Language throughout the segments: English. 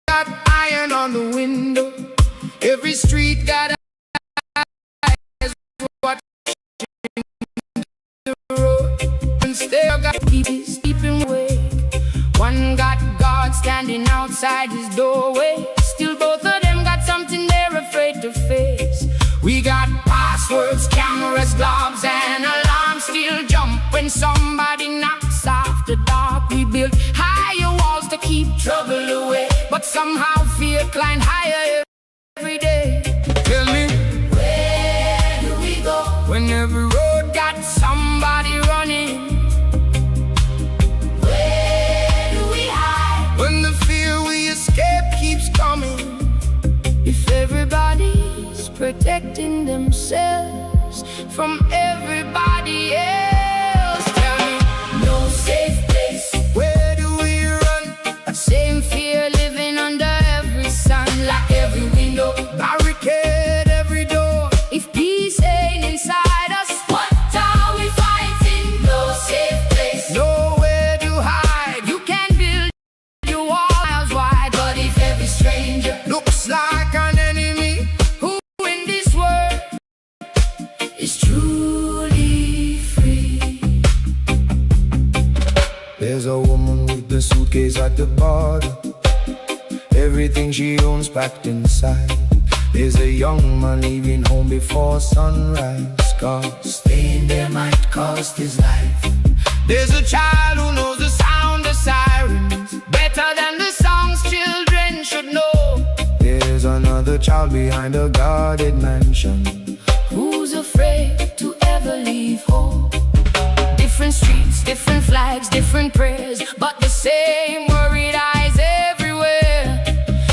Got iron on the window. Every street got eyes watching the road. And still got people sleeping awake. One got God standing outside his doorway. Still both of them got something they're afraid to face. We got passwords, cameras, gloves, and alarms. Still jump when somebody knocks off the dark. We built higher walls to keep trouble away, but somehow fear climbed higher every day. Tell me, where do we go when every road got somebody running? Where do we hide when the fear we escape keeps coming? If everybody's protecting themselves from everybody else, tell me, no safe place. Where do we run? Same fear living under every sun. Lock every window, barricade every door. If peace ain't inside us, what are we fighting? No safe place, nowhere to hide. You can build your wall miles wide, but if every stranger looks like an enemy, who in this world is truly free? There's a woman with the suitcase at the border, everything she owns packed inside. There's a young man leaving home before sunrise, cause staying there might cost his life. There's a child who knows the sound of sirens better than the songs children should know. There's another child behind a guarded mansion who's afraid to ever leave home. Different streets, different flags, different prayers, but the same worried eyes everywhere.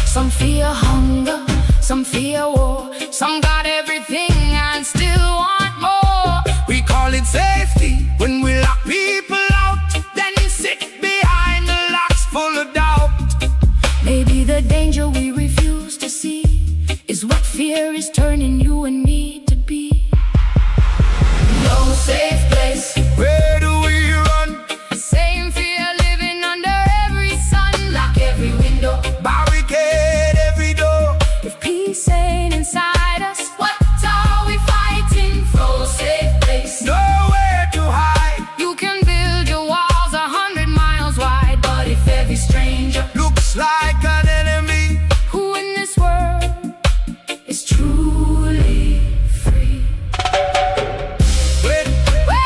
Some fear hunger, some fear war, some got everything and still want more. We call it safety when we lock people out, then sit behind the locks full of doubt. Maybe the danger we refuse to see is what fear is turning you and me to be. No safe place. Where do we run? Same fear living under every sun. Lock every window, barricade every door. If peace ain't inside us, what are we fighting for? Safe place, nowhere to hide. You can build your walls 100 miles wide, but if every stranger looks like an enemy, who in this world is truly free? Where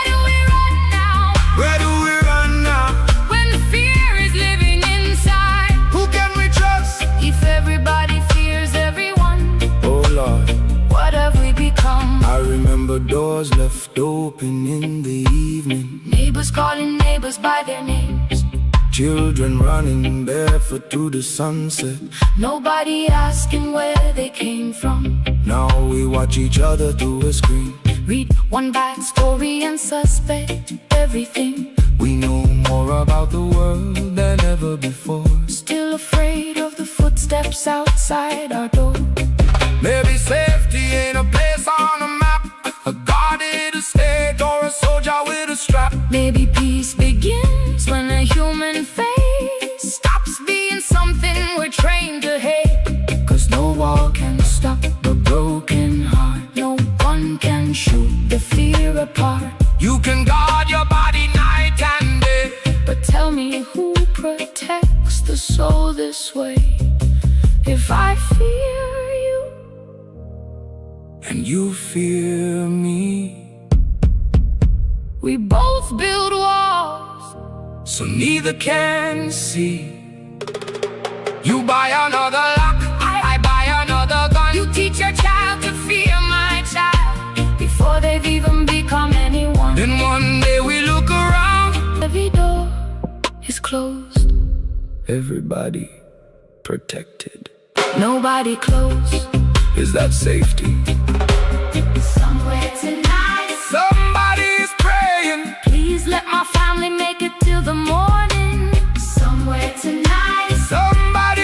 do we run now? Where do we run now? When the fear is living inside, who can we trust if everybody fears everyone? Oh Lord, what have we become? I remember doors left open in the evening, neighbors calling neighbors by their names, children running barefoot through the sunset, nobody asking where they came from. Now we watch each other through a screen, read one bad story and suspect everything. We know more about the world than ever before, still afraid of the footsteps outside our door. Maybe safety ain't a place on a map, a guarded estate or a soldier with a strap. Maybe peace begins when a human face stops being something we're trained to hate. Cause no wall can stop the broken heart, no one can shoot the fear apart. You can guard your body night and day, but tell me who protects the soul this way? If I fear you and you fear me, we both build walls so neither can see. You buy another lock, I buy another gun. You teach your child to fear my child before they've even become anyone. Then one day we look around, every door is closed, everybody protected, nobody close. Is that safety? Somewhere tonight, Somebody's praying, please let my family make it till the morning. Somewhere tonight, somebody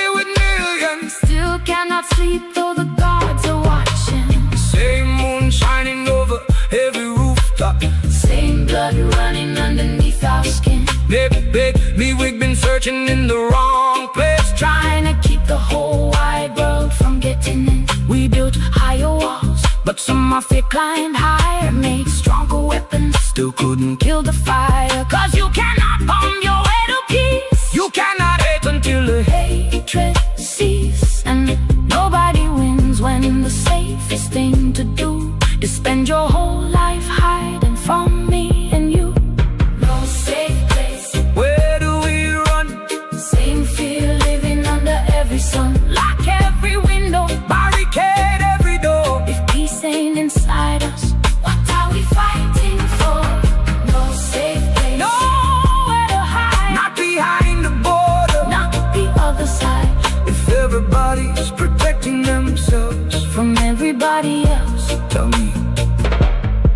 searching in the wrong place, trying to keep the whole wide world from getting in. We built higher walls, But some of it climbed higher, made stronger weapons, still couldn't kill the fire. Cause you cannot bomb your way to peace. You cannot hate until the Hatred cease, and nobody wins when the safest thing to do is spend your whole life hiding from me and you. No safe place. Where do we run? Same fear living under every sun. Lock every window, Barricade every door. if peace ain't inside us, what are we fighting for? No safe place. Nowhere to hide. Not behind the border. Not the other side. If everybody's protecting themselves From everybody else, tell me,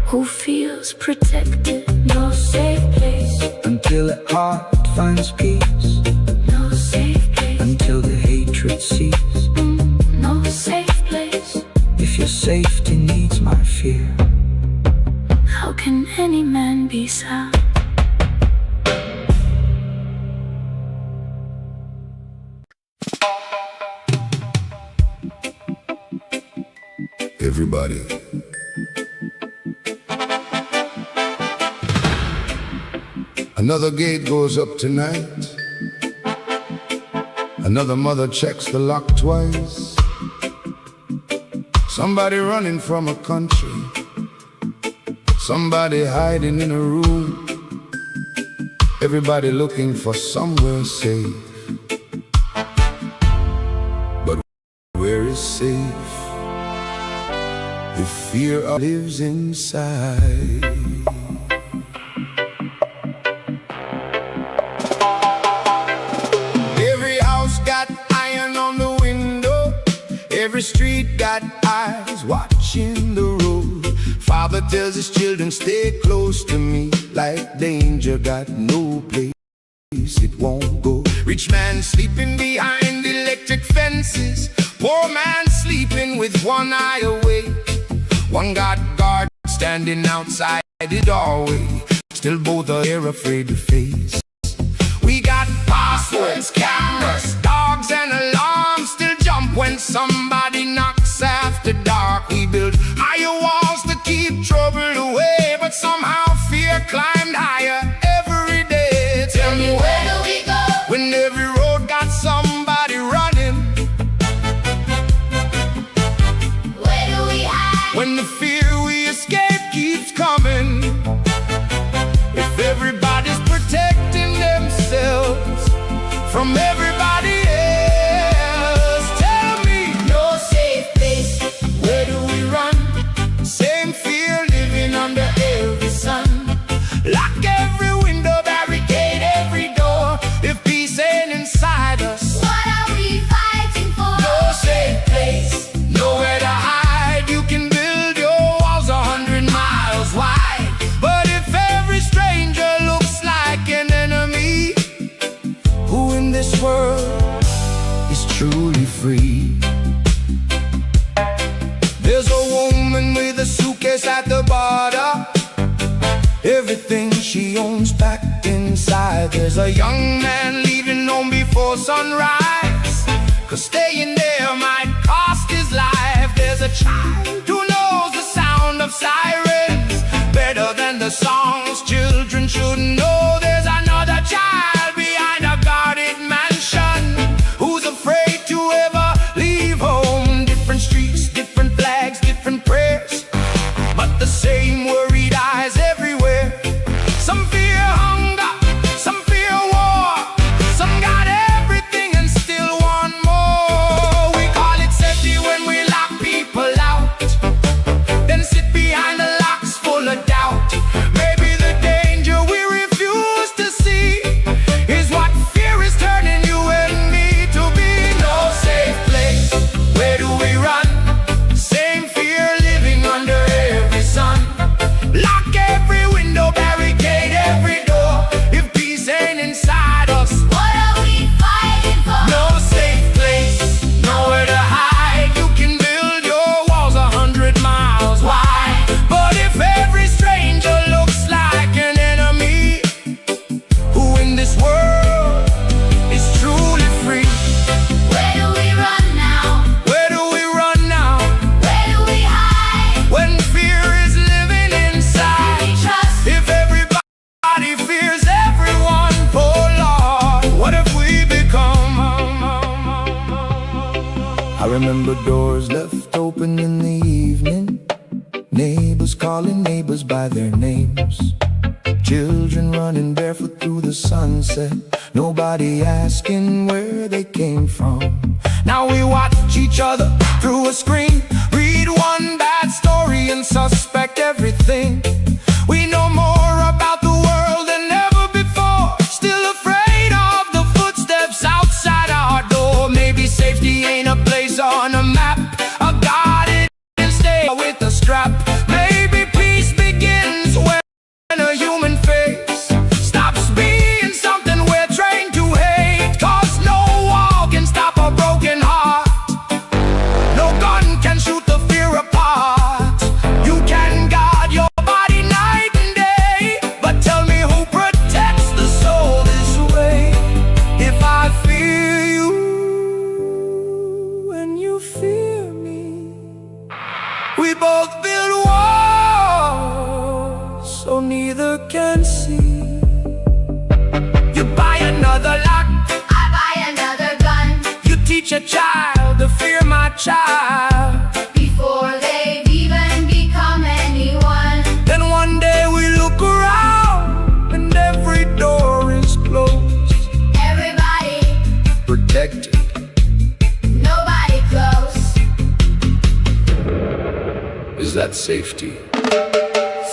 who feels protected? No safe place. until the heart finds peace, No safe place. until the hatred ceases. No safe place. If your safety needs my fear, How can any man be sound? Everybody, another gate goes up tonight. Another mother checks the lock twice. Somebody running from a country, somebody hiding in a room, everybody looking for somewhere safe. But where is safe? The fear lives inside. Every house got iron on the window, every street got eyes watching the road. Father tells his children, stay close to me, like danger got no place it won't go. Rich man sleeping behind electric fences, poor man sleeping with one eye awake. One got guard standing outside the doorway, still both are here afraid to face. We got passwords, cameras, dogs and alarms, still jump when somebody knocks after dark. We built higher walls to keep trouble away, but somehow fear climbed higher every day. Tell me, where do we go when every road got somebody running? Where do we hide? When the fear we escape keeps coming. If everybody's protecting themselves from everybody else, tell me, No safe place. where do we run? Same fear living under every sun. Lock every window, barricade every door. If peace ain't inside us, What are we fighting for? no safe place, nowhere to hide. You can build your walls 100 miles wide, but if every stranger looks like an enemy, who in this world is truly free? There's a woman with a suitcase at the border, everything she owns packed inside. There's a young man leaving home before sunrise, 'cause staying there might cost his life. There's a child who knows the sound of sirens better than the songs children should know. There's another child behind a guarded mansion who's afraid to ever leave home. Different streets, different flags, different prayers, but the same worried eyes everywhere. Some fear hunger, some fear war, some got everything and still want more. We call it safety when we lock people out, then sit behind the locks full of doubt. Maybe the danger we refuse I remember doors left open in the evening, neighbors calling neighbors by their names, children running barefoot through the sunset, nobody asking where they came from. Now we watch each other through a screen, read one bad story and suspect everything. We know more about the world than ever before, still afraid of the footsteps outside our door. Maybe safety ain't a place on a map, a guarded and stay with a strap. Maybe peace begins when a human face stops being something we're trained to hate. Cause no wall can stop a broken heart, no gun can shoot the fear apart. You can guard your body night and day, but tell me who protects the soul this way? If I fear you and you fear me, we both build walls so neither can see. You buy another lock, I buy another gun, you teach a child to fear my child. before they've even become anyone. Then one day we look around and every door is closed. Everybody, Protected, nobody close. is that safety?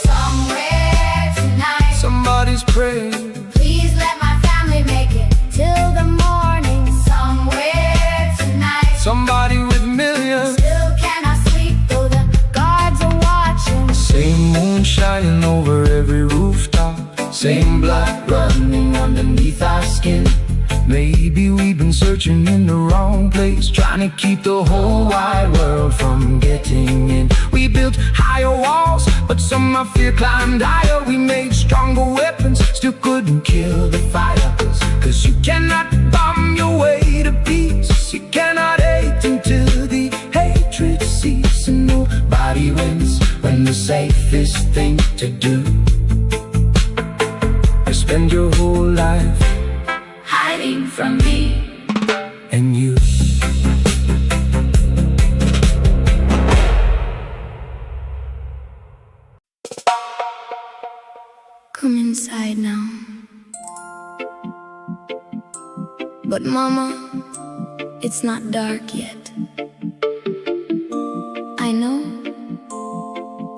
Somewhere tonight, Somebody's praying, please let my family make it till the morning. Somewhere tonight, somebody with millions. still cannot sleep though the guards are watching. Same moon shining over every rooftop, same blood running underneath our skin. Maybe we've been searching in the wrong place, trying to keep the whole wide world from getting in. We built higher walls, but somehow fear climbed higher. We made stronger weapons, still couldn't kill the fire. Cause you cannot bomb your way to peace, you cannot hate until the hatred ceases. And nobody wins when the safest thing to do is spend your whole life Hiding from me. and you. Come inside now. But mama, it's not dark yet. I know.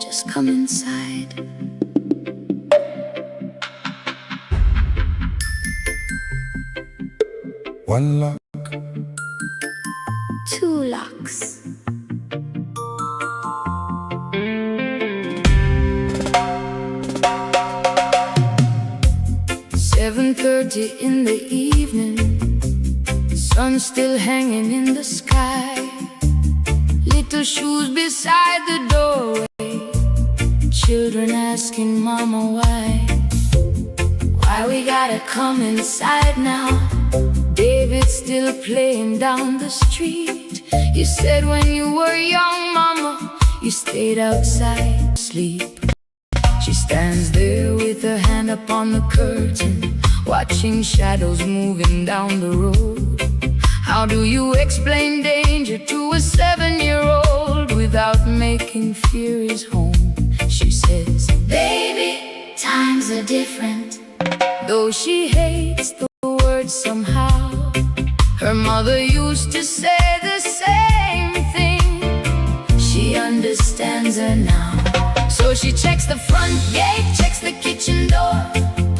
Just come inside. One lock, Two locks. "7:30 in the evening, sun still hanging in the sky. Little shoes beside the doorway, children asking mama why. Why we gotta come inside now? David's still playing down the street. You said when you were young, mama, you stayed outside to sleep. She stands there with her hand upon the curtain, watching shadows moving down the road. How do you explain danger to a 7-year-old without making fear his home? She says, baby, times are different. Though she hates the word somehow, her mother used to say the same thing. She understands her now. So she checks the front gate, checks the kitchen door,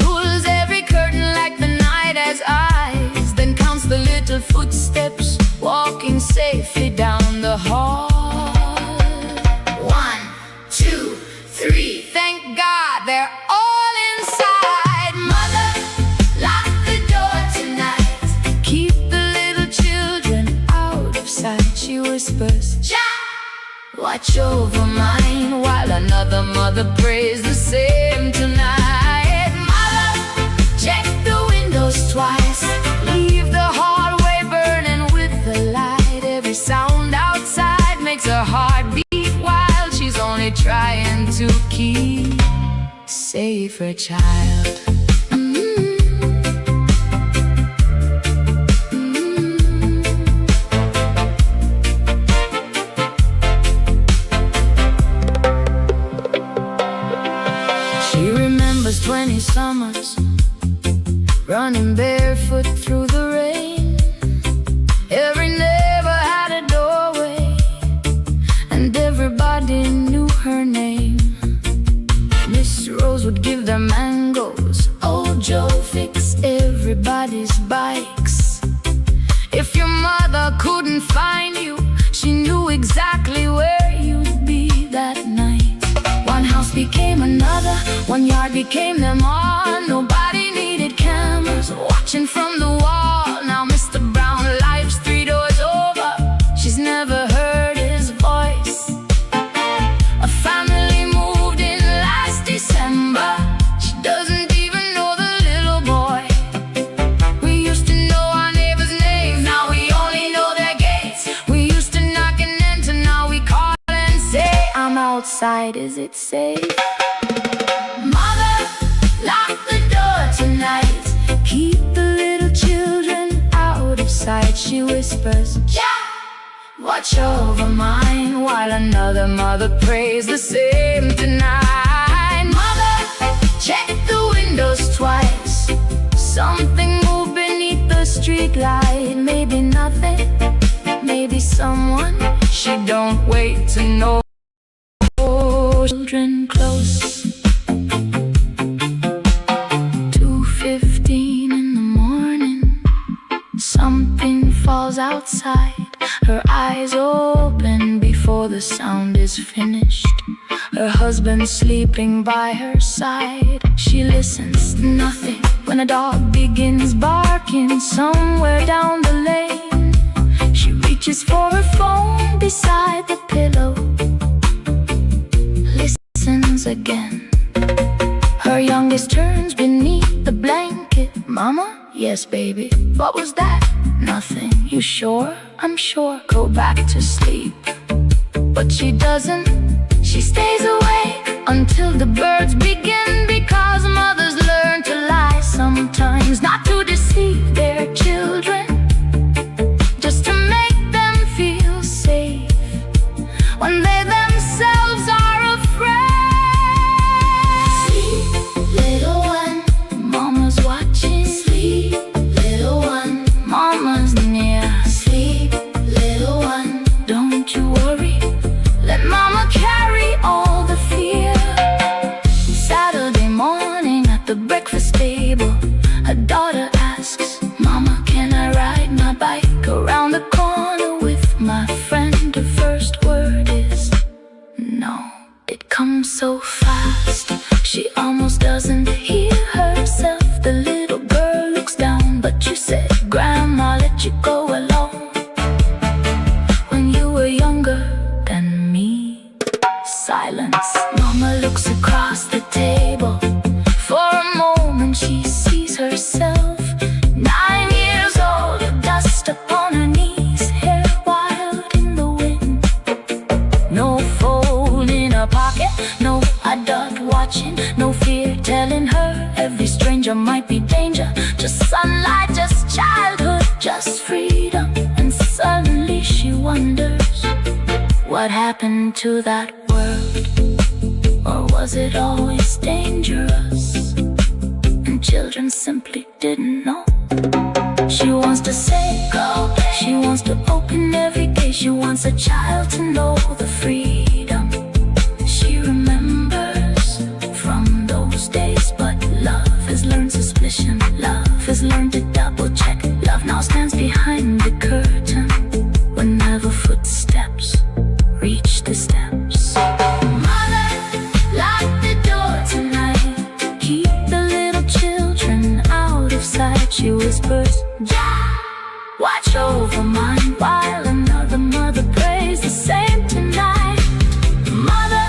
pulls every curtain like the night has eyes, then counts the little footsteps walking safely down the hall. 1, 2, 3. Thank God they're all inside. Mother, lock the door tonight. Keep the little children out of sight. She whispers, JAH, watch over mine, while another mother prays the same tonight. Mother, check the windows twice. Leave the hallway burning with the light. Every sound outside makes her heart beat while she's only trying to keep safe her child. If your mother couldn't find you, she knew exactly where you'd be that night. One house became another, one yard became them all. Nobody needed cameras watching from the wall. Now Mr. Brown life's 3 doors over. She's never heard his voice. A family moved in last December. She doesn't even know the little boy. We used to know our neighbors' names, now we only know their gates. We used to knock and enter, now we call and say, I'm outside, is it safe? Mother, lock the door tonight. Keep the little children out of sight. She whispers, JAH, watch over mine, while another mother prays the same tonight. Mother, check the windows twice. Something moved beneath the street light. Maybe nothing, maybe someone. She don't wait to know. Children close. 2:15 in the morning. Something falls outside. Her eyes open before the sound is finished. Her husband sleeping by her side. She listens, nothing, when a dog begins barking somewhere down the lane. She reaches for her phone beside the pillow. Listens again. Her youngest turns beneath the blanket. Mama? Yes, baby. What was that? Nothing. You sure? I'm sure. Go back to sleep. But she doesn't. She stays awake until the birds begin, because mothers learn to lie sometimes, not to deceive their children, just to make them feel safe when they themselves are afraid. Sleep, little one, mama's watching. Sleep, little one, mama's near. Sleep, little one, don't you worry, let mama carry all the fear. Saturday morning at the breakfast table, her daughter asks, Mama, can I ride my bike around the corner with my friend? The first word is no. It comes so fast, she almost doesn't hear herself. The little girl looks down, but you said, Grandma let you go alone when you were younger than me. Silence. Mama looks across the table. For a moment she sees herself, 9 years old, dust upon her knees, hair wild in the wind. No phone in her pocket, no adult watching, no fear telling her every stranger might be danger. Just sunlight, just childhood, just freedom. And suddenly she wonders, what happened to that world? Or was it always dangerous, and children simply didn't know? She wants to say go, she wants to open every day. She wants a child to know the freedom she remembers from those days. But love has learned suspicion, love has learned to double check. Love now stands behind the curtain whenever footsteps reach the steps. Mother, lock the door tonight. Keep the little children out of sight. She whispers, JAH, watch over mine, while another mother prays the same tonight. Mother,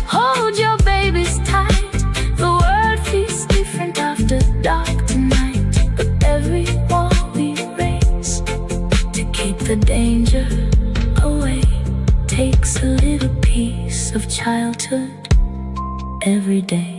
hold your babies tight. The world feels different after dark tonight, but every wall we raise to keep the danger away takes a little piece of childhood every day.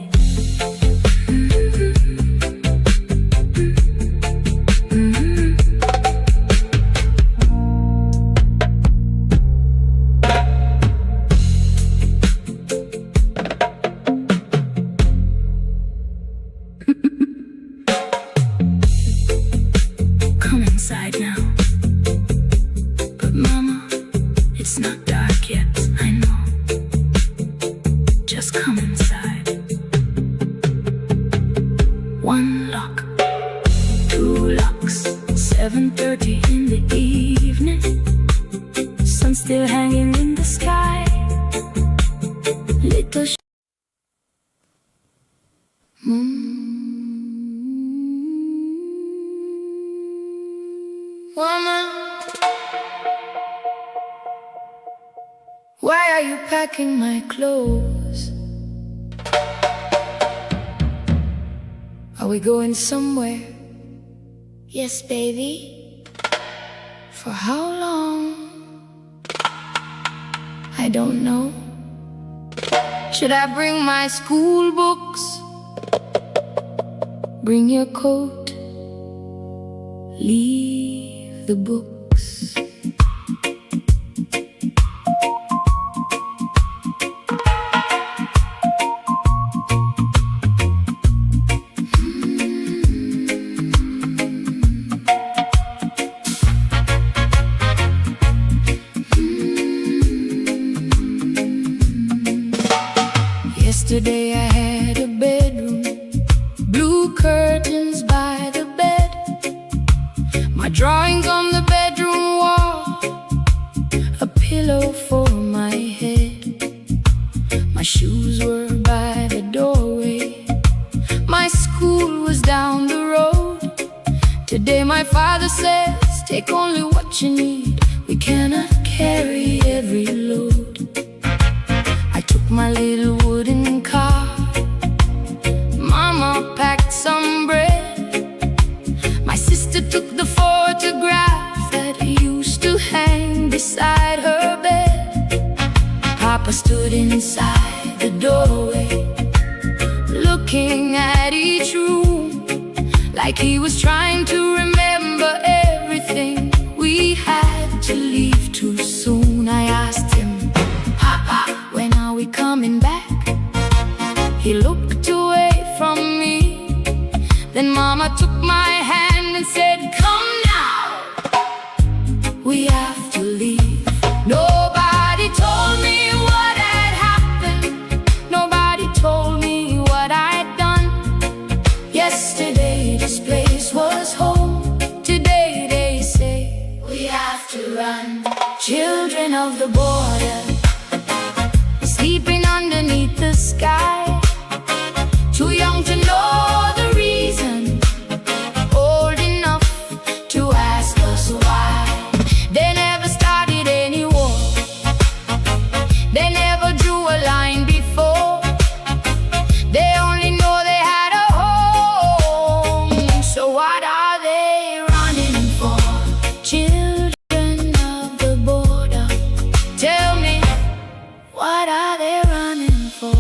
Come inside now. But Mama, it's not dark yet, I know. Just come inside. still hanging in the sky. Little Woman, why are you packing my clothes? Are we going somewhere? Yes, baby. For how long? I don't know. Should I bring my school books? Bring your coat. Leave the books. Yesterday I had a bedroom, blue curtains by the bed, my drawings on the bedroom wall, a pillow for my head. My shoes were by the doorway, my school was down the road. Today my father says, take only what you need, we cannot carry every load. I took my little wooden car, Mama packed some bread. My sister took the photograph that used to hang beside her bed. Papa stood inside the doorway, looking at each room, like he was trying to remember everything we had to leave too soon. I asked him, Papa, when are we coming back? He looked away from me. Then Mama took my hand and said, come now, we have to leave. Nobody told me what had happened, nobody told me what I'd done. Yesterday this place was home, today they say we have to run. Children of the border, sleeping underneath the sky, too young to know the reason, old enough to ask us why. They never started any war, they never drew a line before, they only know they had a home. So what are they running for? Children of the border, tell me, what are they running for?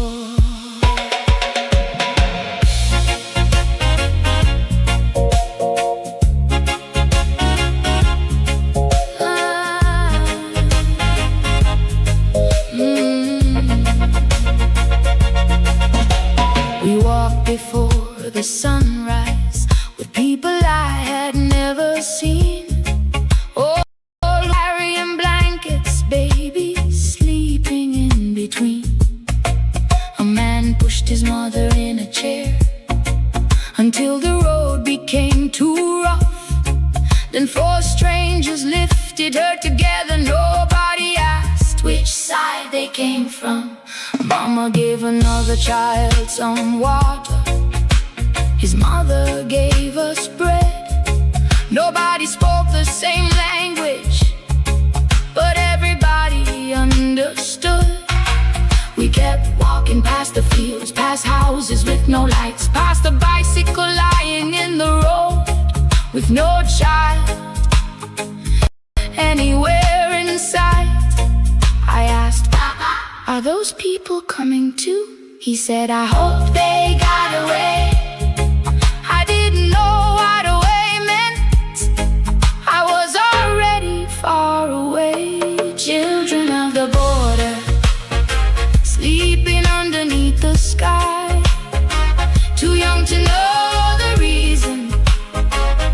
We walked before the sunrise with people I had never seen. Oh, carrying blankets, babies sleeping in between. A man pushed his mother in a chair until the road became too rough. Then four strangers lifted her together. Nobody asked which side they came from. Mama gave another child some water, his mother gave us bread. Nobody spoke the same language, but everybody understood. We kept walking past the fields, past houses with no lights, past a bicycle lying in the road with no child anywhere in sight. I asked, Papa, are those people coming too? He said, I hope they got away. I didn't know what away meant, I was already far away. Children of the border, sleeping underneath the sky, too young to know the reason,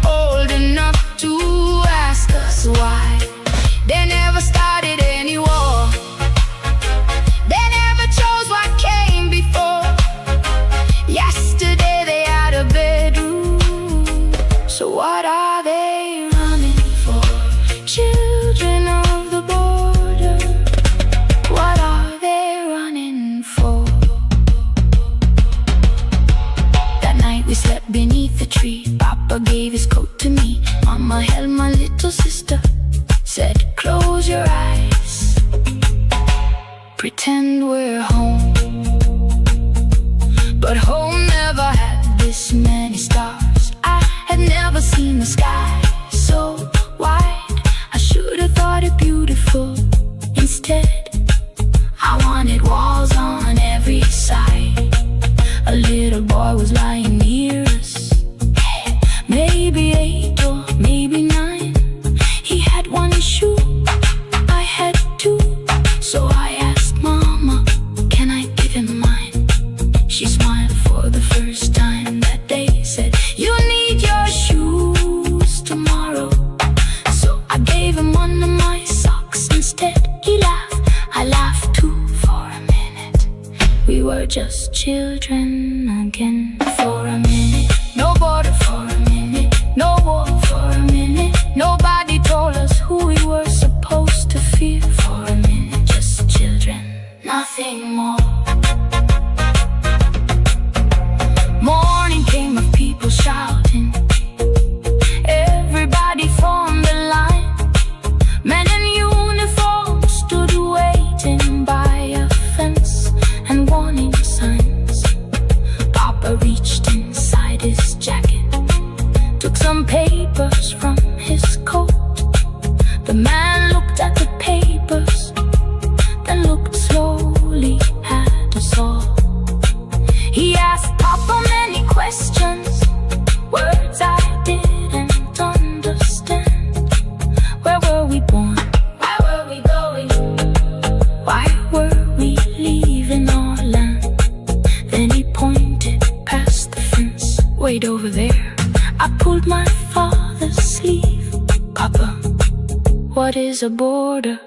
old enough to ask us why. They never started any war, they never chose what came before. Yesterday little sister said, close your eyes, pretend we're home. But home never had this many stars. I had never seen the sky so wide. I should have thought it beautiful. Instead, I wanted walls on every side. A little boy was lying near us, maybe 8 or maybe 9. He had one shoe, I had 2. So I asked Mama, can I give him mine? She smiled for the first time that day, said, you need your shoes tomorrow. So I gave him one of my socks instead. He laughed, I laughed too for a minute. We were just children again for a minute. No border for a minute, no war for a minute. Nobody told us who we were supposed to fear for a minute. Just children, nothing more. Morning came of people shouting. Everybody formed a line. Men in uniform stood waiting by a fence and warning signs. Papa reached inside his jacket, took some papers from his coat. The man looked at the papers, then looked slowly at us all. He asked Papa many questions, words I didn't understand. Where were we born? Where were we going? Why were we leaving our land? Then he pointed past the fence. Wait over there. I pulled my father's sleeve. Papa, what is a border?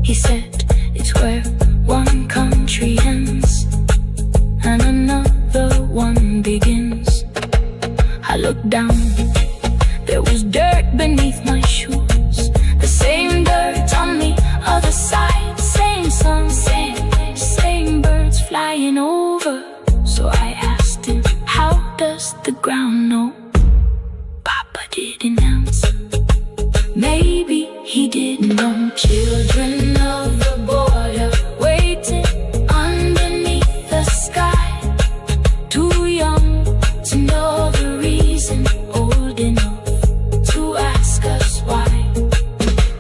He said, it's where one country ends and another one begins. I looked down, there was dirt beneath my shoes. The same dirt on the other side. Same sun, same birds flying over. So I asked him, how does the ground know? Papa didn't answer. Maybe he didn't know. Children of the border waiting underneath the sky, too young to know the reason, old enough to ask us why.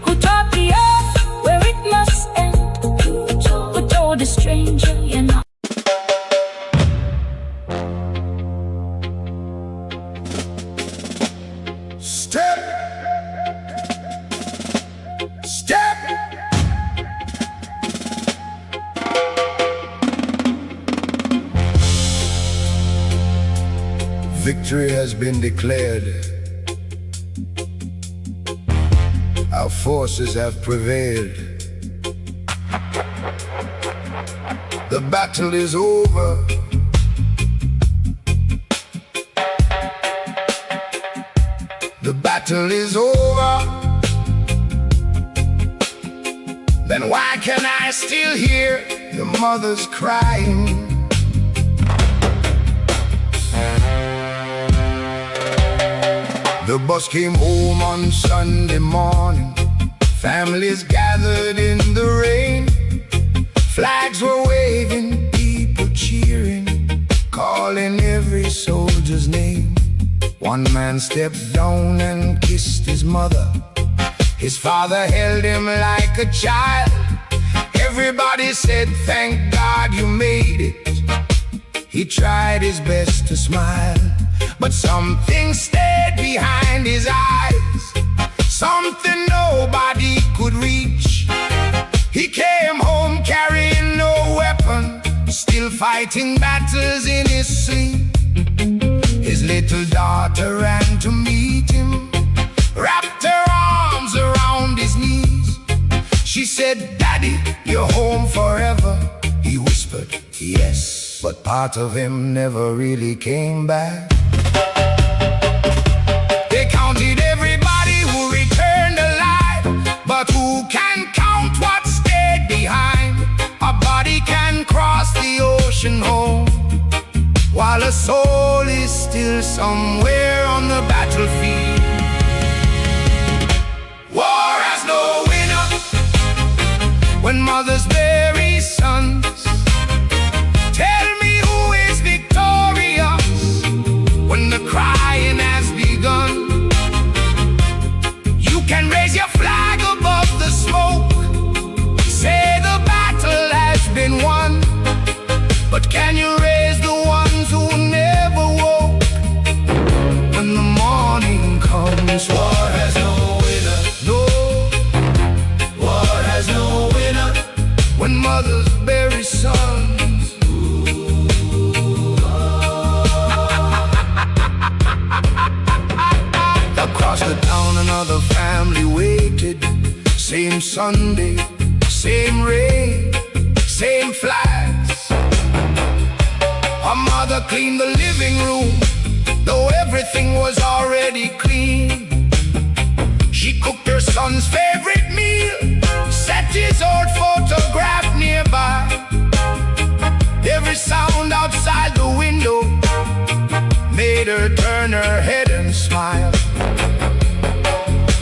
Who taught the earth where it must end? Who told a stranger you're not? Step, step. Victory has been declared. Our forces have prevailed. The battle is over. The battle is over. Then why can I still hear the mothers crying? The bus came home on Sunday morning. Families gathered in the rain. Flags were waving, people cheering, calling every soldier's name. One man stepped down and kissed his mother. His father held him like a child. Everybody said, thank God you made it. He tried his best to smile, but something stayed behind his eyes, something nobody could reach. He came home carrying no weapon, still fighting battles in his sleep. His little daughter ran to meet him, wrapped her arms around his knees. She said, Daddy, you're home forever. He whispered, yes, but part of him never really came back. They counted everybody who returned alive, but who can count what stayed behind? A body can cross the ocean home, while a soul is still somewhere on the battlefield. Same Sunday, same rain, same flags. Her mother cleaned the living room, though everything was already clean. She cooked her son's favorite meal, set his old photograph nearby. Every sound outside the window made her turn her head and smile.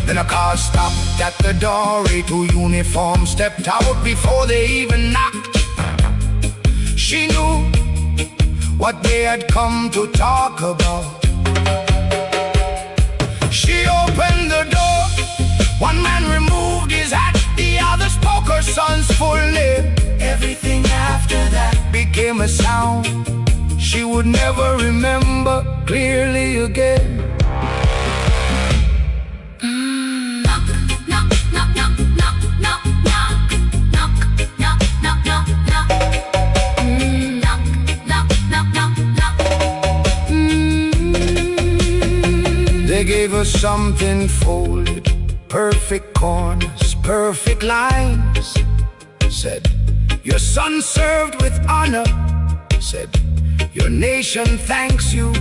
Then a car stopped at the door. Two uniforms stepped out before they even knocked. She knew what they had come to talk about. She opened the door. One man removed his hat, the other spoke her son's full name. Everything after that became a sound she would never remember clearly again. They gave her something folded, perfect corners, perfect lines. Said, your son served with honor. Said, your nation thanks you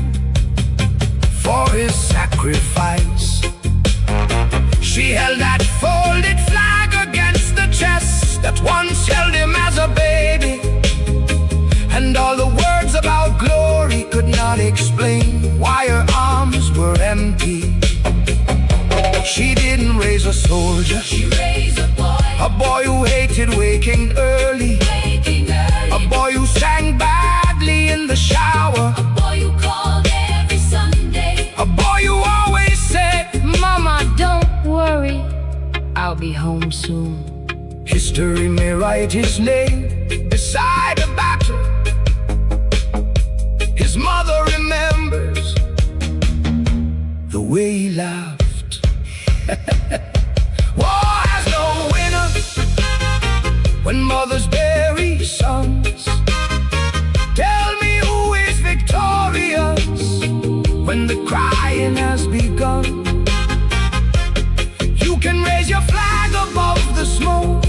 for his sacrifice. She held that folded flag against the chest that once held him as a baby. And all the words about glory could not explain why her arms were empty. She didn't raise a soldier, She raised a boy who hated waking early, a boy who sang badly in the shower, a boy who called every Sunday, a boy who always said, Mama, don't worry, I'll be home soon. history may write his name beside a battle. His mother remembers the way he laughed. War has no winner when mothers bury sons. Tell me who is victorious when the crying has begun. You can raise your flag above the smoke,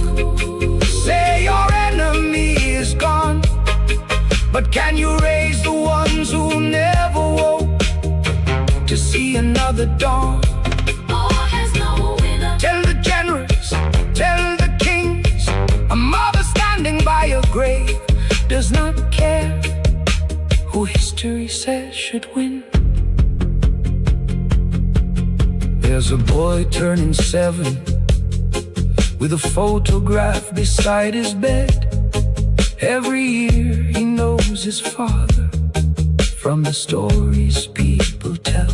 say your enemy is gone, but can you raise the ones who never woke to see another dawn? War has no winner. Tell the generals, tell the kings, a mother standing by your grave does not care who history says should win. There's a boy turning 7 with a photograph beside his bed. Every year he knows his father from the stories people tell.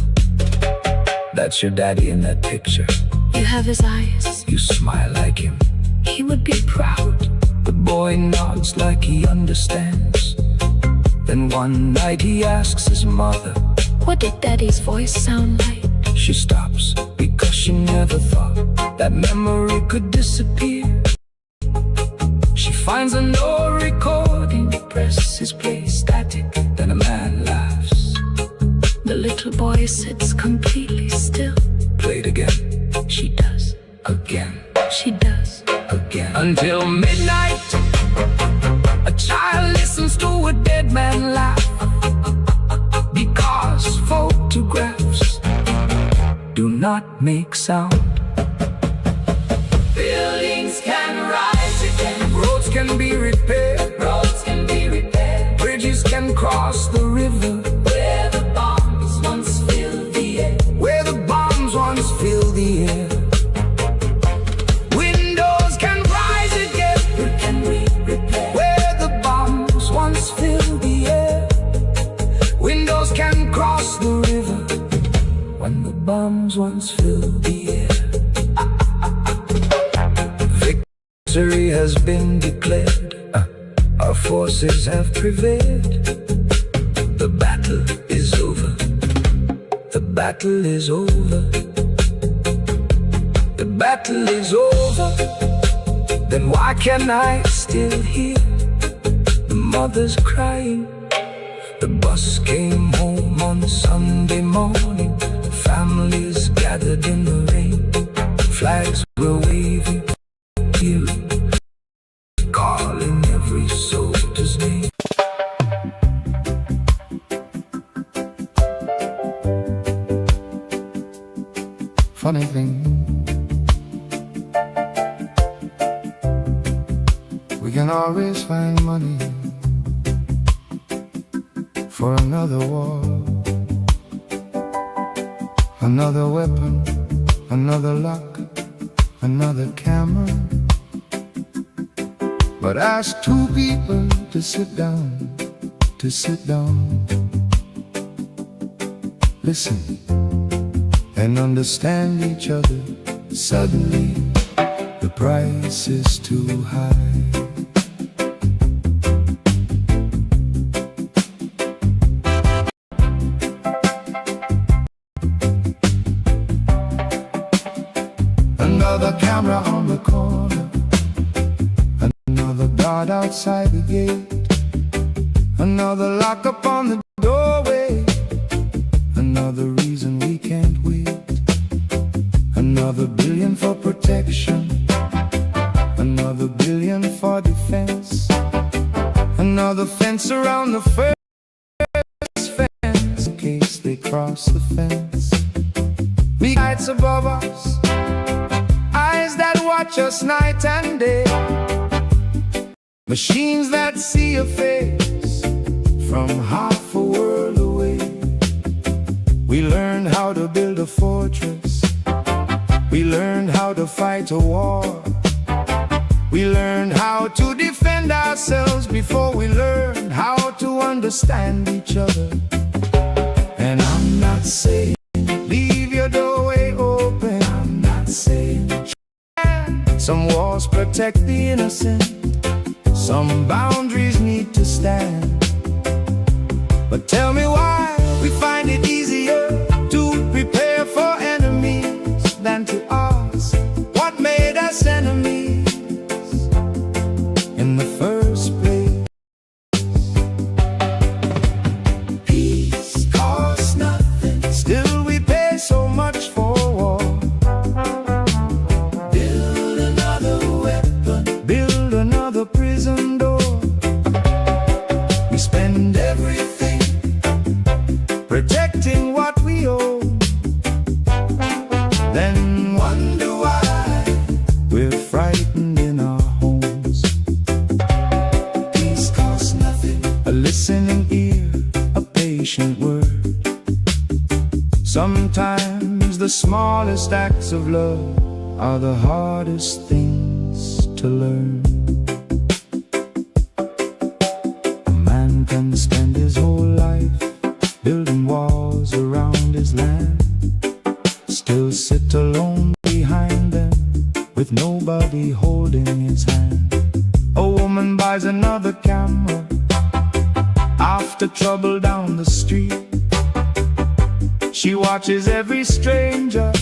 That's your daddy in that picture. You have his eyes. You smile like him. He would be proud. The boy nods like he understands. Then one night he asks his mother, What did Daddy's voice sound like? She stops because she never thought that memory could disappear. She finds a no recording, presses play static, then a man laughs. The little boy sits completely still. Played again. She does. Again. She does. Again. Until midnight, a child listens to a dead man laugh. Because photographs do not make sound. Buildings can rise again. Roads can be repaired. Roads can be repaired. Bridges can cross the river. Where the bombs once filled the air. Where the bombs once filled the air. Windows can rise again. Can we repair? Where the bombs once filled the air. Windows can cross the river. When the bombs once filled the air. Victory has been declared. Our forces have prevailed. The battle is over. The battle is over. The battle is over. Then why can I still hear the mothers crying? The bus came home on Sunday morning. Families gathered in the rain. Flags were waving. We can always find money for another war, another weapon, another lock, another camera. But ask two people to sit down, listen and understand each other. Suddenly the price is too high. Another camera on the corner, another guard outside the gate, another lock up on the doorway, another reason we can't wait, another billion for protection, another billion for defense, another fence around the first fence in case they cross the fence. We got lights above us, eyes that watch us night and day, machines that see a face from half a world away. We learned how to build a fortress, we learned how to fight a war, we learned how to defend ourselves before we learned how to understand each other. And I'm not saying leave your doorway open, I'm not saying some walls protect the innocent, some boundaries need to stand. But tell me why we find it easier to prepare for enemies than to ask what made us enemies in the first place. Peace costs nothing, still we pay so much for war. Build another weapon, build another prison door. We spend everything protecting what we own, then wonder why we're frightened in our homes. Peace costs nothing, a listening ear, a patient word. Sometimes the smallest acts of love are the hardest things to learn. A man can spend his whole life building walls around his land, still sit alone behind them with nobody holding his hand. A woman buys another camera after trouble down the street. She watches every stranger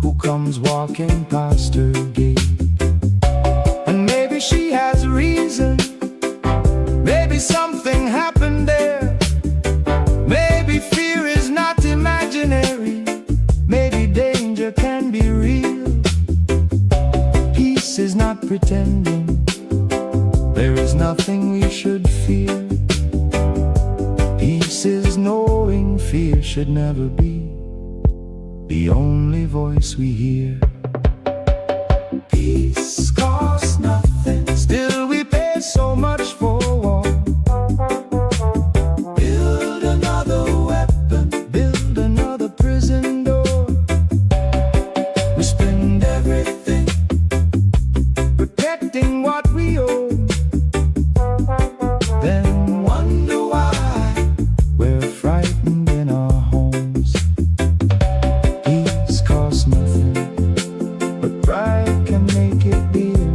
who comes walking past her gate. And maybe she has reason, maybe something happened there, maybe fear is not imaginary, maybe danger can be real. Peace is not pretending, there is nothing we should fear. Peace is knowing fear should never be the only voice we hear. Peace costs nothing, still we pay so much for war. Build another weapon, build another prison door. We spend everything protecting what we own, then wonder why we're frightened in our homes. Peace costs nothing, but pride can make it dear.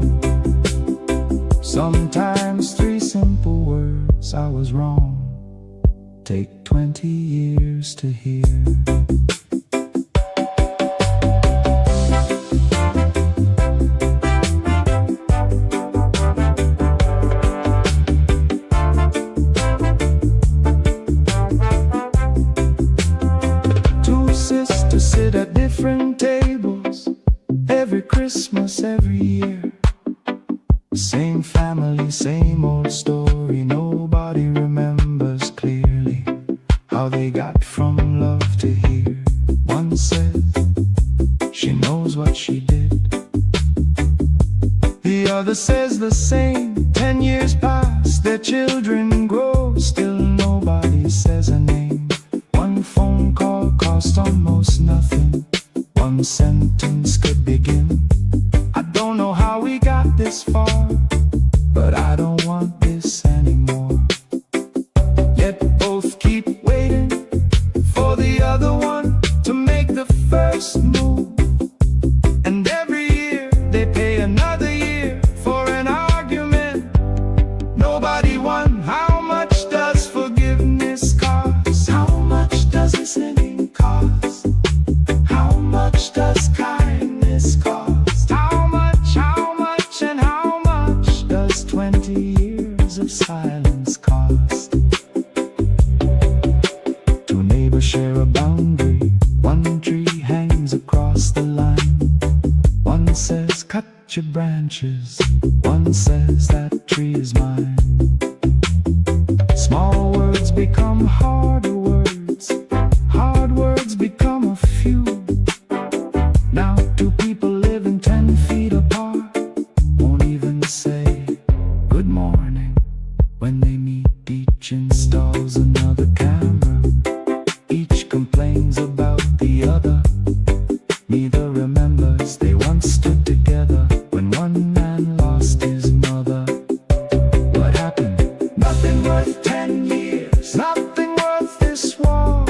Sometimes 3 simple words, I was wrong, take 20 years to hear. Two sisters sit at different tables every Christmas, every year. Same family, same old story. Nobody remembers clearly how they got from love to here. One said she knows what she did, the The other says the same. 10 years pass, their children grow, still nobody says a name. One phone call cost almost nothing. One sentence could begin. I don't know how we got this far, but I don't want this anymore. Yet both keep waiting for the other one to make the first move. And every year they pay another year for an argument. Nobody won. How much does forgiveness cost? How much does listening cost? How much does kindness cost? How much, and how much does 20 years of silence cost? Two neighbors share a boundary. One tree hangs across the line. One says, cut your branches. One says, that tree is mine. Small words become hard words. Hard words become a few. Now 2 people living 10 feet apart won't even say good morning. When they meet, each installs another camera. Each complains about the other. Neither remembers they once stood together when one man lost his mother. What happened? Nothing worth 10 years. Nothing worth this war.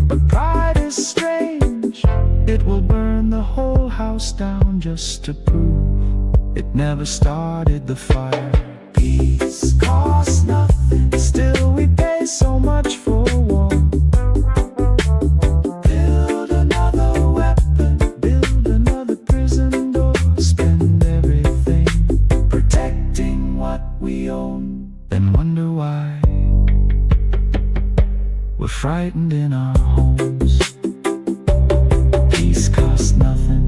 But pride is strange. It will burn the whole house down just to prove it never started the fire. Peace costs nothing. Still we pay so much for war. Build another weapon. Build another prison door. Spend everything protecting what we own. Then wonder why we're frightened in our homes. Peace costs nothing.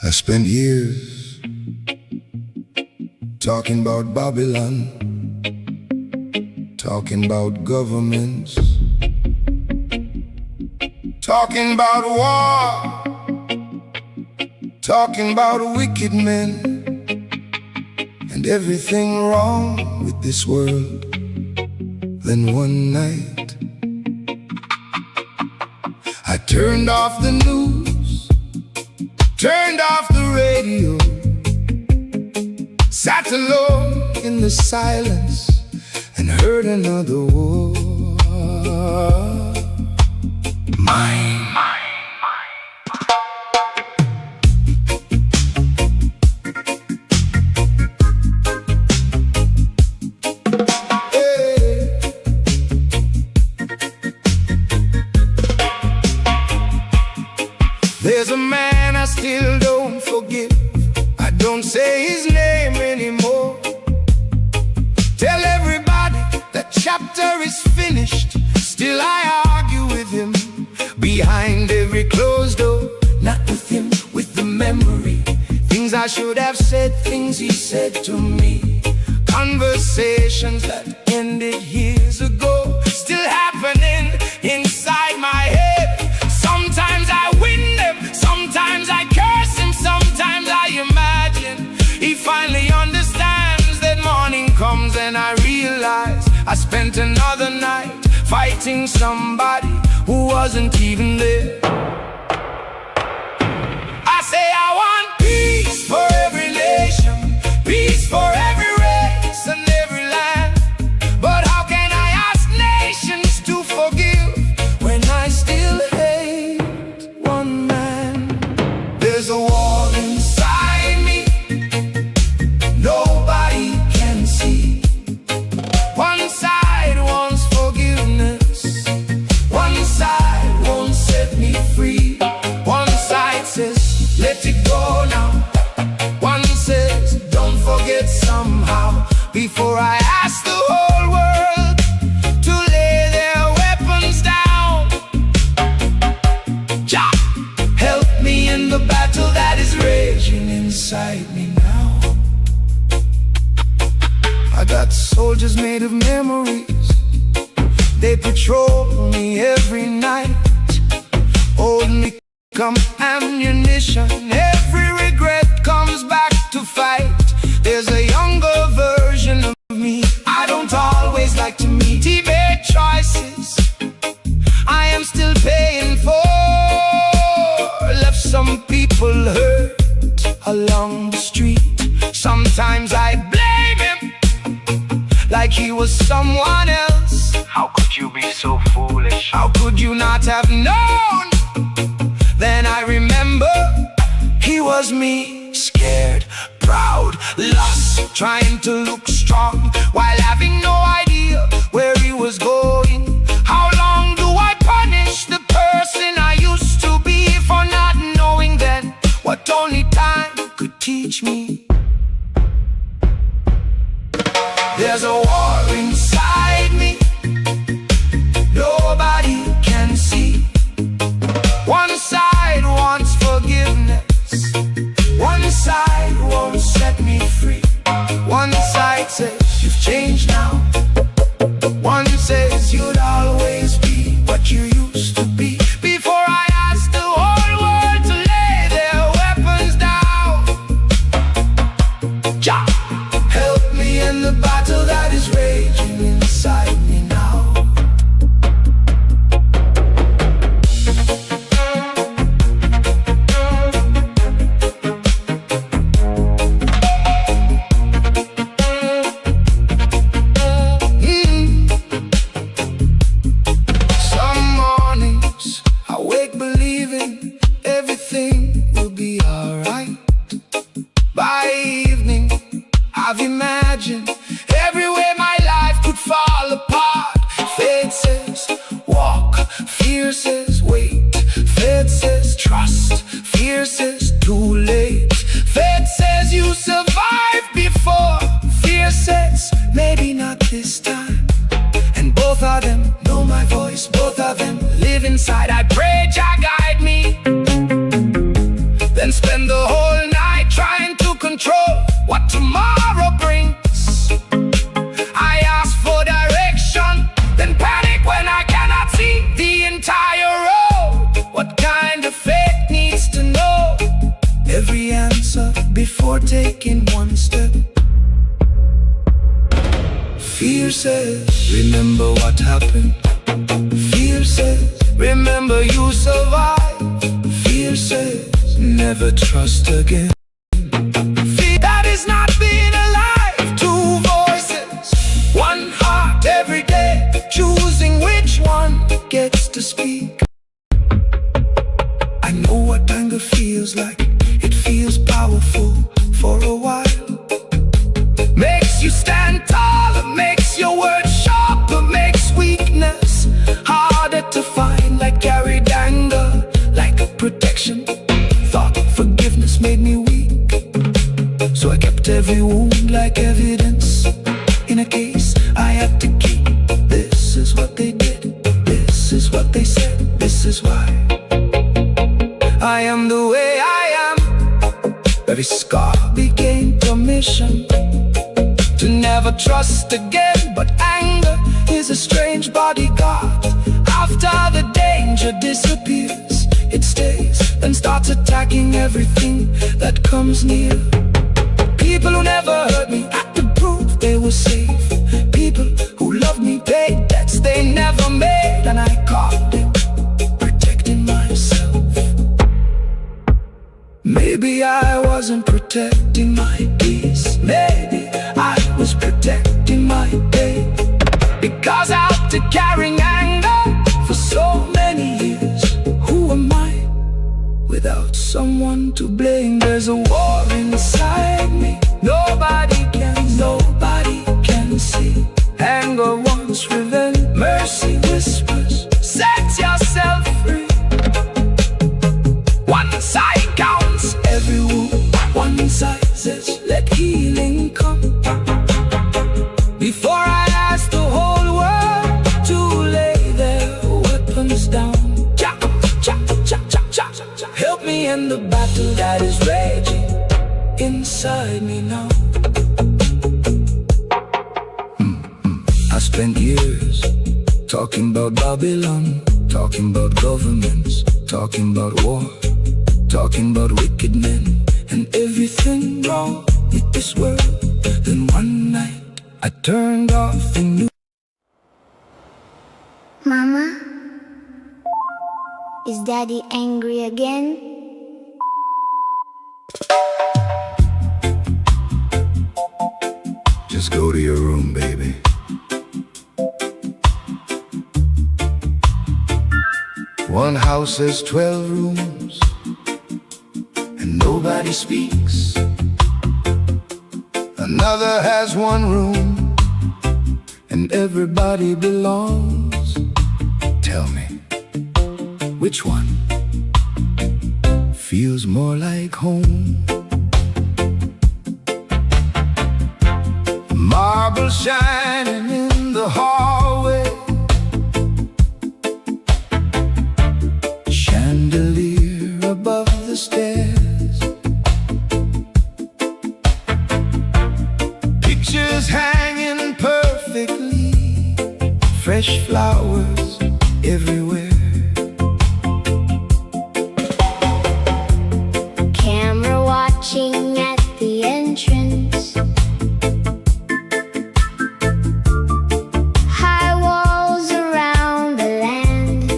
I spent years talking about Babylon, talking about governments, talking about war, talking about wicked men, and everything wrong with this world. Then one night I turned off the news, turned off the radio, sat alone in the silence and heard another war. Mine. There's a man I still don't forgive. I don't say his name anymore. Tell everybody that chapter is finished. Still I argue with him behind every closed door. Not with him, with the memory. Things I should have said, things he said to me. Conversations that ended years ago, still happening inside my head. Sometimes I win them, sometimes I curse him, sometimes I imagine he finally understands. That morning comes and I realize I spent another night fighting somebody who wasn't even there. I say I want peace for every nation, peace for every race and every land. But how can I ask nations to forgive when I still hate one man? There's a war inside me nobody can see. One side wants forgiveness, one side won't set me free. One side says let it go now, one says don't forget somehow. Before I ask the whole world to lay their weapons down, Jah, help me in the battle that is raging inside me now. I got soldiers made of memories, They patrol me every night, hold me come ammunition. Every regret comes back to fight. There's a younger version of me I don't always like to meet. He made choices I am still paying for. Left some people hurt along the street. Sometimes I blame him like he was someone else. How could you be so foolish? How could you not have known? Then I remember he was me, scared, proud, lost, trying to look strong while having no idea where he was going. How long do I punish the person I used to be for not knowing then what only time could teach me? There's a war inside me nobody can see. One side wants forgiveness, one side won't set me free. One side says you've changed now, one says you'd always be what you used to be. Before I ask the whole world to lay their weapons down, JAH, help me in the battle that is raging inside me now. Some mornings I wake believing everything will be alright. By evening I've imagined every way my life could fall apart. Faith says walk, fear says wait. Faith says trust, fear says too late. Faith says you survived before, fear says maybe not this time. And both of them know my voice, both of them live inside. I pray JAH guide me, then spend the whole night trying to control what tomorrow brings. I ask for direction, then panic when I cannot see the entire road. What kind of faith needs to know every answer before taking one step? Fear says, remember what happened. Fear says, remember you survived. Fear says, never trust again. Fear that is not being alive. Two voices, one heart every day, choosing which one gets to speak. I know what anger feels like. It feels powerful for a while. Makes you stand taller, makes your words sharper, makes weakness harder to find. Like carried anger, like a protection. Thought forgiveness made me weak, so I kept every wound like evidence in a case I had to keep. This is what they did, this is what they said, this is why I am the way I am. Every scar became permission to never trust again. But anger is a strange bodyguard. After the danger disappears, it stays, then starts attacking everything that comes near. People who never hurt me had to prove they were safe. People who loved me paid debts they never made, and I called it protecting myself. Maybe I wasn't protecting my peace, maybe I was protecting my day. Because after carrying anger for so many years, who am I without someone to blame? There's a war inside me nobody can see. Anger wants revenge, mercy whispers, set yourself free. One side counts every wound, one side says let healing come. Before I ask the whole world to lay their weapons down, JAH, JAH, JAH, JAH, JAH, help me in the battle that is raging inside me now. I spent years Talking about Babylon, talking about governments, talking about war, talking about wicked men, and everything wrong with this world. Then one night I turned off the news. Mama, is Daddy angry again? Just go to your room, baby. One house has 12 rooms, and nobody speaks. Another has one room, and everybody belongs. Tell me, which one feels more like home? Marble shining in the hallway, chandelier above the stairs, pictures hanging perfectly, fresh flowers everywhere. Camera watching at the entrance, high walls around the land,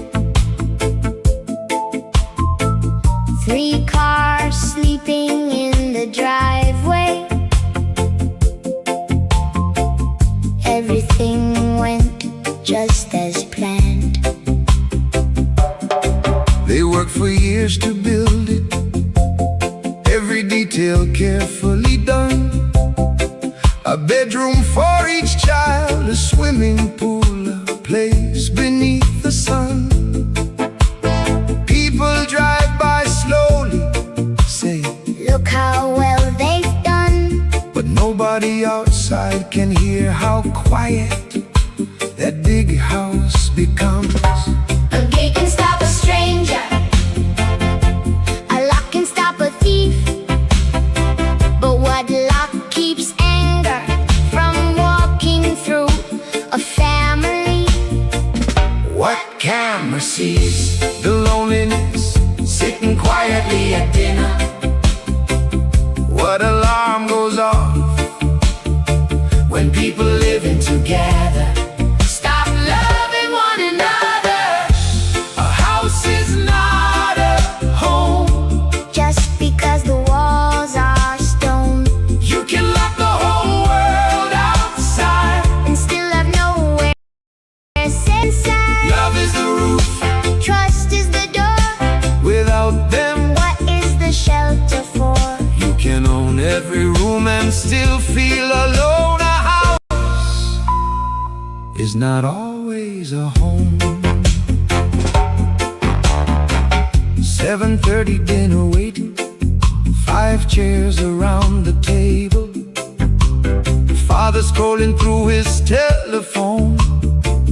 3 cars sleeping in the driveway. Everything went just as planned. They worked for years to build it, every detail carefully done. A bedroom for each child, a swimming pool, a place beneath the sun. People drive by slowly, say, Look how well they've done. but nobody outside can hear how quiet that big house becomes. A gate can stop a stranger, a lock can stop a thief, but what lock keeps anger from walking through a family? What camera sees the loneliness sitting quietly at dinner? What alarm goes off when people living together stop loving one another? A house is not a home. Just because the walls are stone You can lock the whole world outside. and still have nowhere inside. Love is the roof. Trust is the door. Without them, What is the shelter for? you can own every room and still feel alone. A house is not always a home. 7:30 dinner waiting, 5 chairs around the table. Father scrolling through his telephone,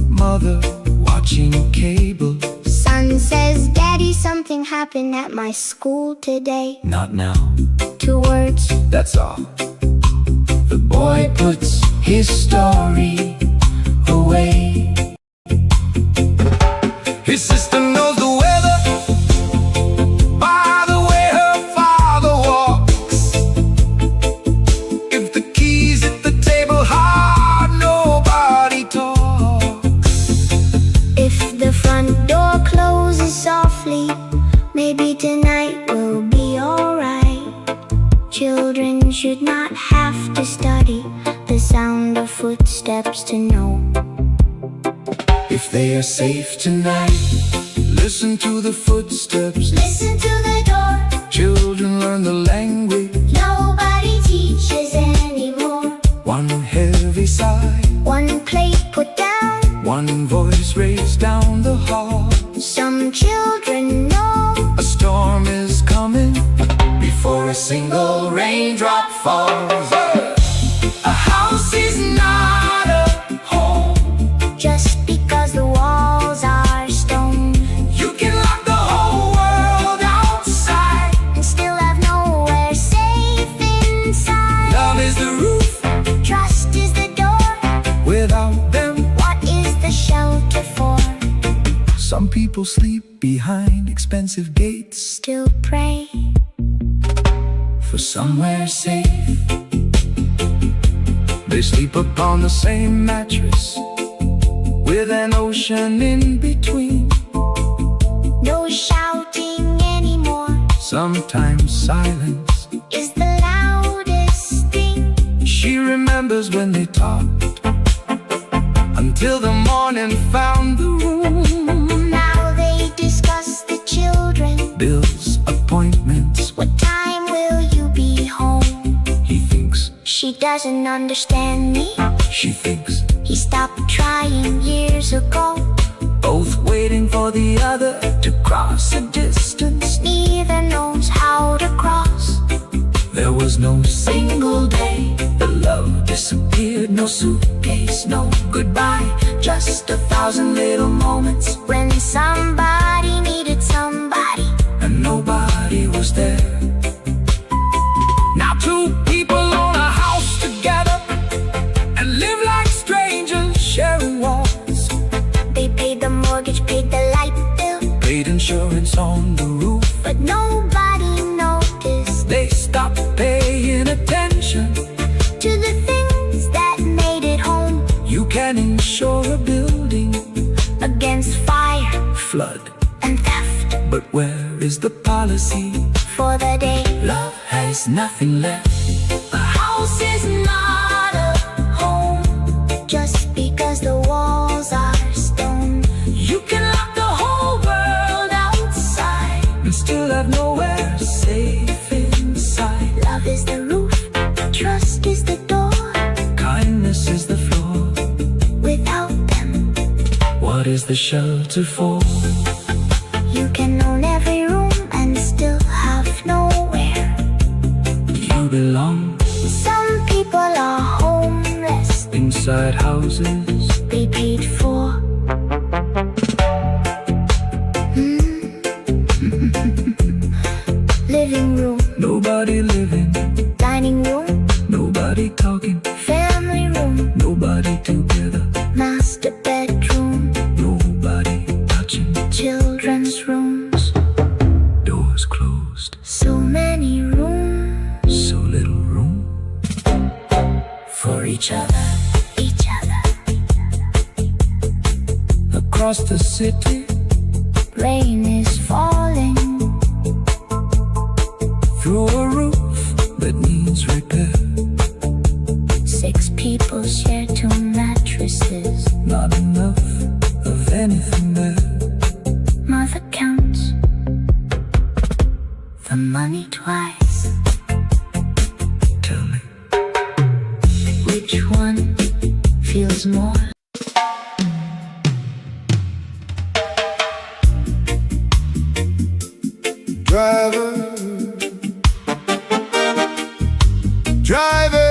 mother watching cable. Son says, Daddy, something happened at my school today. Not now, 2 words. that's all. The boy puts his story away. His sister knows the weather by the way her father walks. If the keys hit the table hard, nobody talks. If the front door closes softly, maybe tonight will be alright. Children should not have to study the sound of footsteps to know If they are safe tonight, listen to the footsteps. Listen to the door. Children learn the language. Nobody teaches anymore. One heavy sigh, One plate put down. one voice raised down the hall. Some children know A storm is coming before a single raindrop falls. A house is not a home. just because the walls are stone You can lock the whole world outside. and still have nowhere safe inside. Love is the roof. Trust is the door. Without them, What is the shelter for? Some people sleep behind expensive gates, Still pray for somewhere safe. They sleep upon the same mattress, with an ocean in between. no shouting anymore. Sometimes silence Is the loudest thing. she remembers when they talked, until the morning found the room. Now they discuss the children. Bills, appointments, What time will you be home? he thinks. She doesn't understand me. She thinks. He stopped trying years ago. Both waiting for the other to cross a distance. Neither knows how to cross. There was no single day the love disappeared. No suitcase, no goodbye, just 1,000 little moments When somebody needed somebody. and nobody was there. Now two people own a house together and live like strangers, sharing walls. They paid the mortgage, paid the light bill, Paid insurance on the roof. but nobody noticed They stopped paying attention. to the things that made it home. You can insure a building, Against fire flood, and theft. but where is the policy? For the day Love has nothing left. a house is not a home. Just because the walls are stone. You can lock the whole world outside and still have nowhere safe inside. Love is the roof, trust is the door. Kindness is the floor. Without them, What is the shelter for? you can own every room and still have nowhere. You belong Some people are homeless. inside houses. They paid for living room, Nobody living, dining room, nobody talking, family room, nobody together, master bedroom, nobody touching, children's rooms. doors closed, So many rooms so little room for each other, each other. across the city. Rain is falling. Through a roof that needs repair. 6 people share 2 mattresses. Not enough of anything there. Mother counts the money twice. Tell me, Which one feels more? Driver, driver.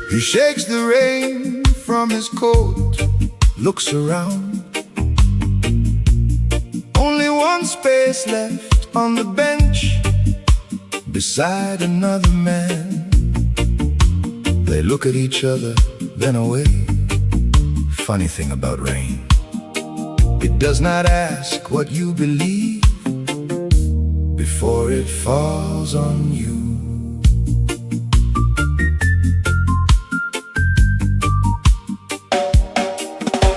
He shakes the rain from his coat, looks around. Only one space left on the bench, beside another man. They look at each other, then away. Funny thing about rain, it does not ask what you believe before it falls on you.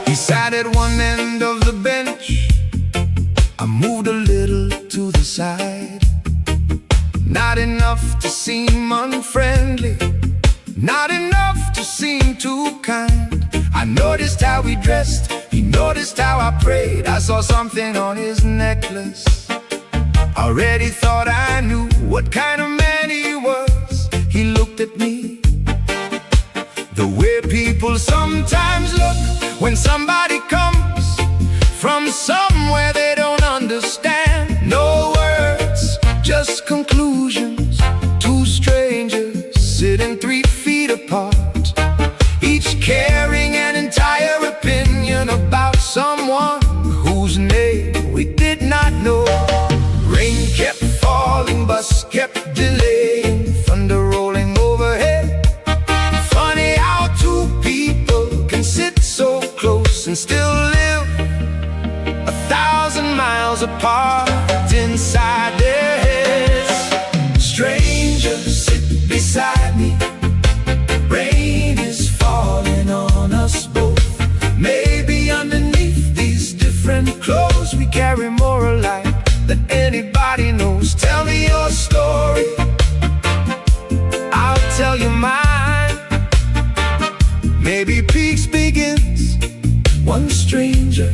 He sat at one end of the bench. I moved a little to the side. Not enough to seem unfriendly, not enough to seem too kind. I noticed how he dressed, he noticed how I prayed. I saw something on his necklace. Already thought I knew what kind of man he was. He looked at me the way people sometimes look when somebody comes from somewhere they don't understand. No words, just conclusions. 2 strangers sitting 3 feet apart, each carrying an entire opinion about someone whose name we did not still live 1,000 miles apart inside their heads. Strangers sit beside me. Rain is falling on us both. Maybe underneath these different clothes we carry more alike than anybody knows. Tell me your story, I'll tell you mine. Maybe peace begins one stranger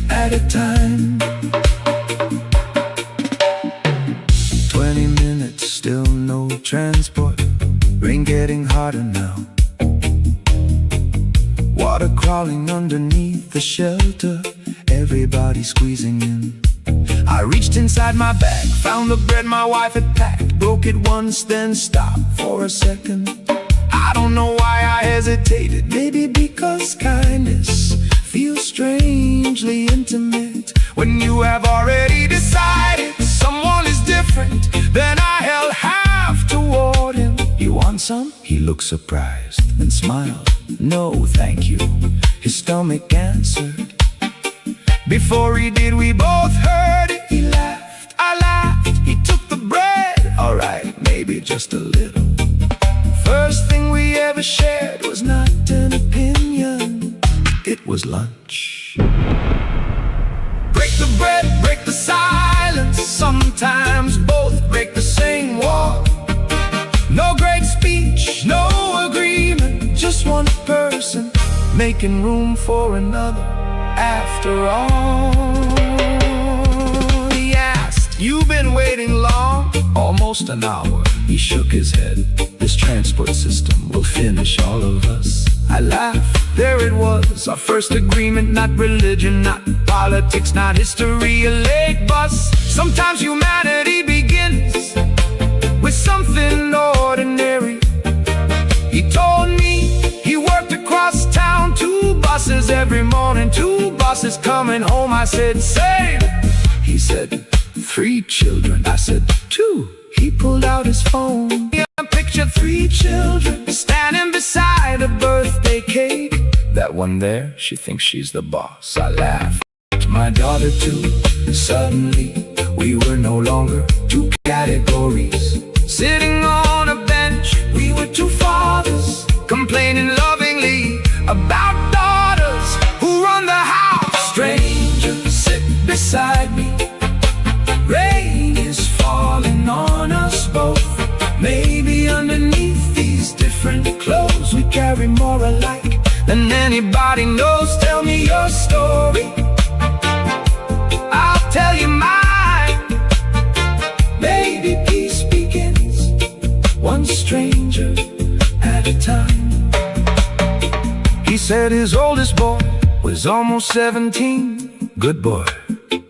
at a time. 20 minutes, still no transport. Rain getting harder now. Water crawling underneath the shelter. Everybody squeezing in. I reached inside my bag, found the bread my wife had packed. Broke it once, then stopped for a second. I don't know why I hesitated. Maybe because kindness feels strangely intimate. When you have already decided someone is different, then I held half toward him. You want some? He looked surprised and smiled. No, thank you, his stomach answered. Before he did, we both heard it. He laughed, I laughed. He took the bread. Alright, maybe just a little. First thing we ever shared was not an opinion, it was lunch. Break the bread, break the silence. Sometimes both break the same wall. No great speech, no agreement. Just one person making room for another. After all, he asked, "You've been waiting long?" "Almost an hour." He shook his head. "This transport system will finish all of us." I laughed. There it was, our first agreement. Not religion, not politics, not history, a late bus. Sometimes humanity begins with something ordinary. He told me he worked across town, 2 buses every morning, 2 buses coming home. I said, "Same." He said, 3 children. I said, 2. He pulled out his phone. I pictured 3 children standing beside a birthday cake. That one there, she thinks she's the boss. I laughed. My daughter too. Suddenly, we were no longer 2 categories. Sitting on a bench, we were 2 fathers, complaining lovingly about daughters who run the house. Strangers sit beside me. Rain is falling on us both. Maybe underneath these different clothes we carry more alike than anybody knows. Tell me your story, I'll tell you mine. Maybe peace begins one stranger at a time. He said his oldest boy was almost 17. Good boy,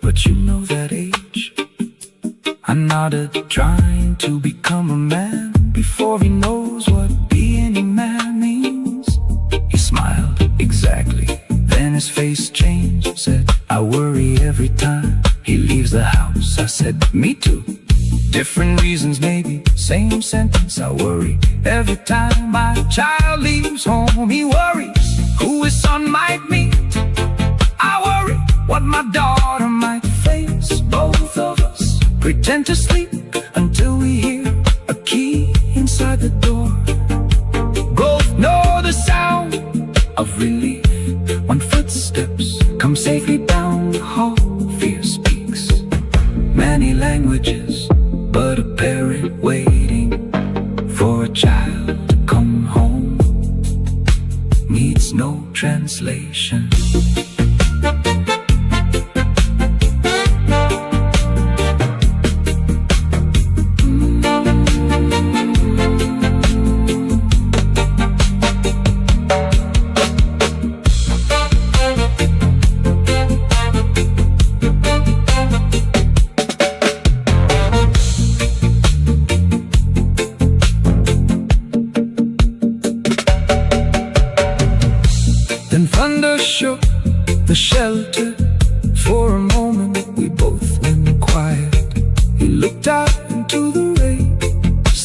but you know that age. I nodded, trying to become a man before he knows what being a man means. He smiled, exactly. Then his face changed, said, "I worry every time he leaves the house." I said, "Me too. Different reasons maybe, same sentence. I worry every time my child leaves home. He worries who his son might meet. I worry what my daughter might face. Both of us pretend to sleep until we hear a key inside the door. Both know the sound of relief when footsteps come safely down the hall. Fear speaks many languages, but a parent waiting for a child to come home needs no translation. Then thunder shook the shelter. For a moment we both went quiet. He looked out into the rain,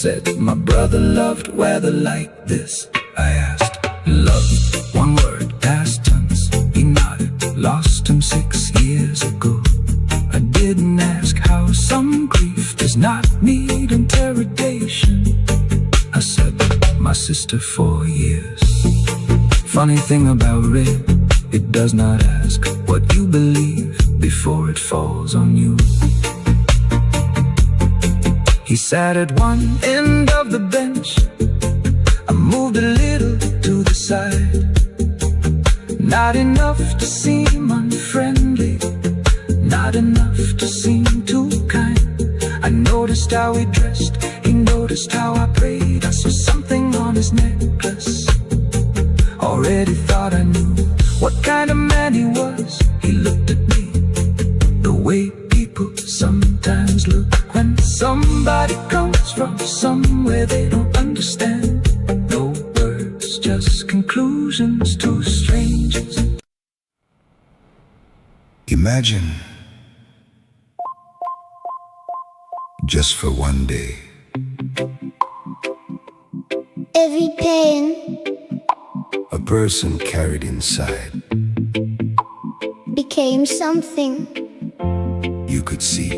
said, "My brother loved weather like this." I asked, "Love, one word, past tense." He nodded. lost him 6 years ago. I didn't ask how. Some grief does not need interrogation. I said, my sister, 4 years. Funny thing about red, it does not ask what you believe before it falls on you. He sat at one end of the bench. I moved a little to the side. Not enough to seem unfriendly, not enough to seem too kind. I noticed how he dressed, he noticed how I prayed. I saw something on his necklace. Already thought I knew what kind of man he was. He looked at me the way people sometimes look when somebody comes from somewhere they don't understand. No words, just conclusions to strangers. Imagine, just for one day, Every pain a person carried inside became something you could see.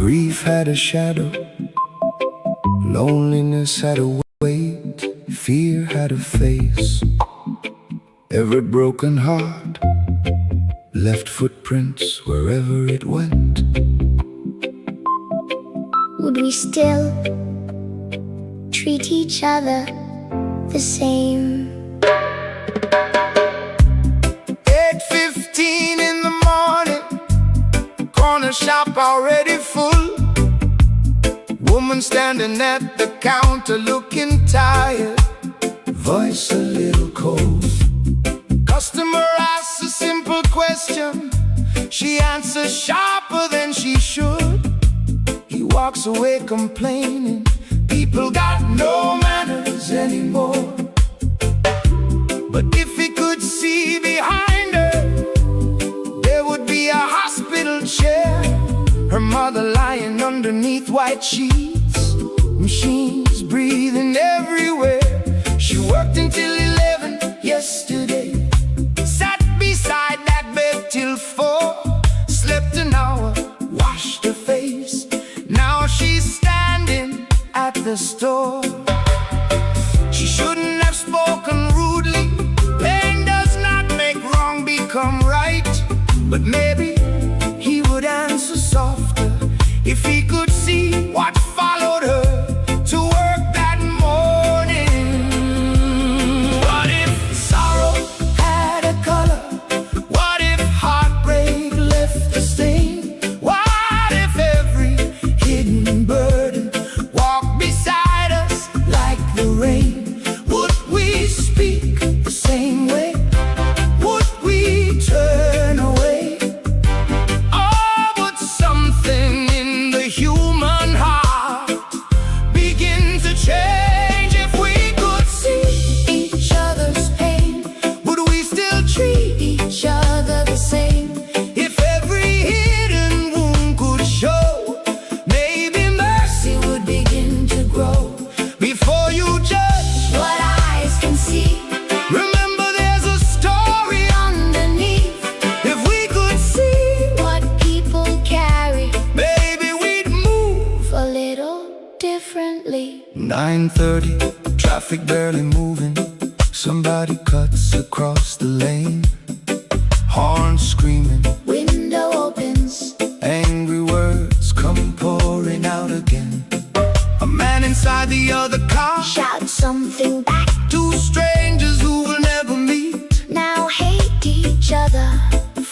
Grief had a shadow, loneliness had a weight, fear had a face. Every broken heart left footprints wherever it went. Would we still treat each other the same? 8:15 in the morning, corner shop already full. Woman standing at the counter looking tired, voice a little cold. Customer asks a simple question, she answers sharper than she should. He walks away complaining, people got no manners anymore. But if he could see behind her, there would be a hospital chair, her mother lying underneath white sheets, machines breathing everywhere. She worked until 11 yesterday, sat beside that bed till 4, slept an hour, washed her face. Now she's standing at the store. She shouldn't have spoken rudely. Pain does not make wrong become right. But maybe he would answer softer if he could see what followed her to work that morning. What if sorrow had a color? What if heartbreak left a stain? What if every hidden burden walked beside us like the rain? Would we speak the same way? Would we turn away? Or would something in the human heart begin to change? If we could see each other's pain, would we still treat each other the same? If every hidden wound could show, maybe mercy would begin to grow. Before you judge What eyes can see, remember there's a story underneath. If we could see, what people carry maybe we'd move. a little differently. 9:30, traffic barely moving. Somebody cuts across the lane, horn screaming, Window opens, angry words come pouring out again. A man inside the other car, shout something back, two strangers who will never meet now hate each other.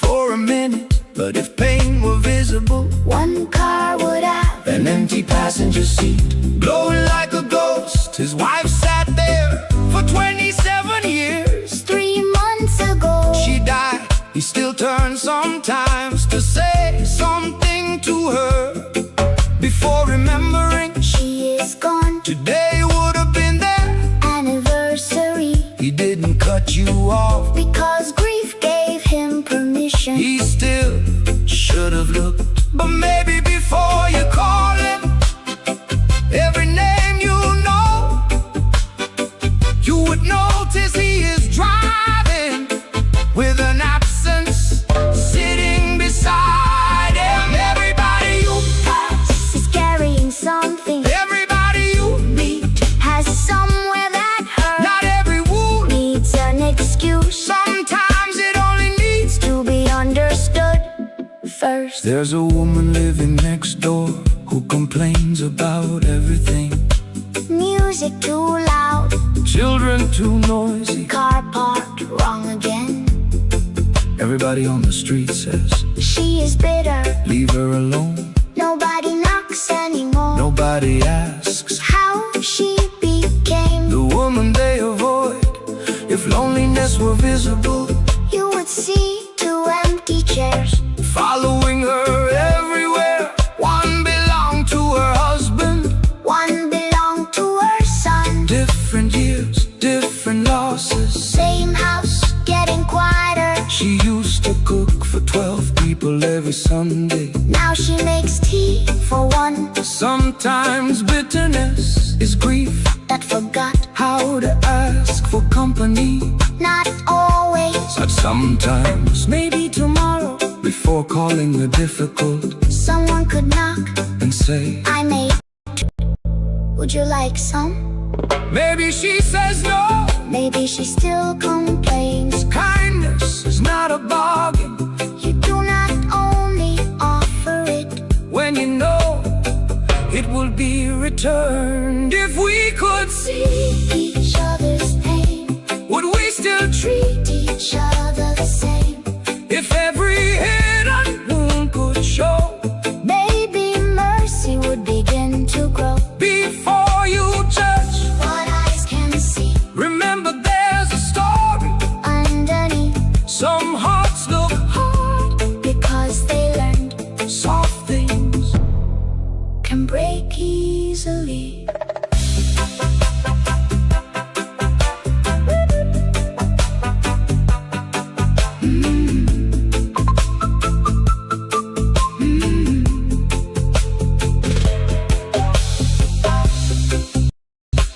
for a minute. But if pain were visible, One car would have an empty passenger seat, glowing like a ghost. His wife sat there for 27 years. 3 months ago. She died. He still turns sometimes to say something to her before remembering She is gone. today would have been their Anniversary. He didn't cut you off, Because grief gave him permission. he still should have looked. But maybe before you call him every name you know, you would notice he is driving stairs. There's a woman living next door who complains about everything. Music too loud, Children too noisy. car parked wrong again. Everybody on the street says, She is bitter, leave her alone. nobody knocks anymore. Nobody asks How she became, the woman they avoid. If loneliness were visible, you would see two empty chairs. following her everywhere. One belonged to her husband. One belonged to her son. Different years, different losses. Same house, getting quieter. She used to cook for 12 people every Sunday. Now she makes tea for one Sometimes bitterness is grief, that forgot. how to ask for company. Not always, But sometimes, maybe tomorrow, before calling her difficult, someone could knock. and say, I made, would you like some? maybe she says no. Maybe she still complains. Kindness is not a bargain You do not only offer it. when you know it will be returned. If we could see, Each other's pain, would we still treat? each other the same. If every hidden wound could show, Maybe mercy would begin to grow. before you judge, What eyes can see remember there's a story. underneath, Some hearts look hard, because they learned soft things. can break easily.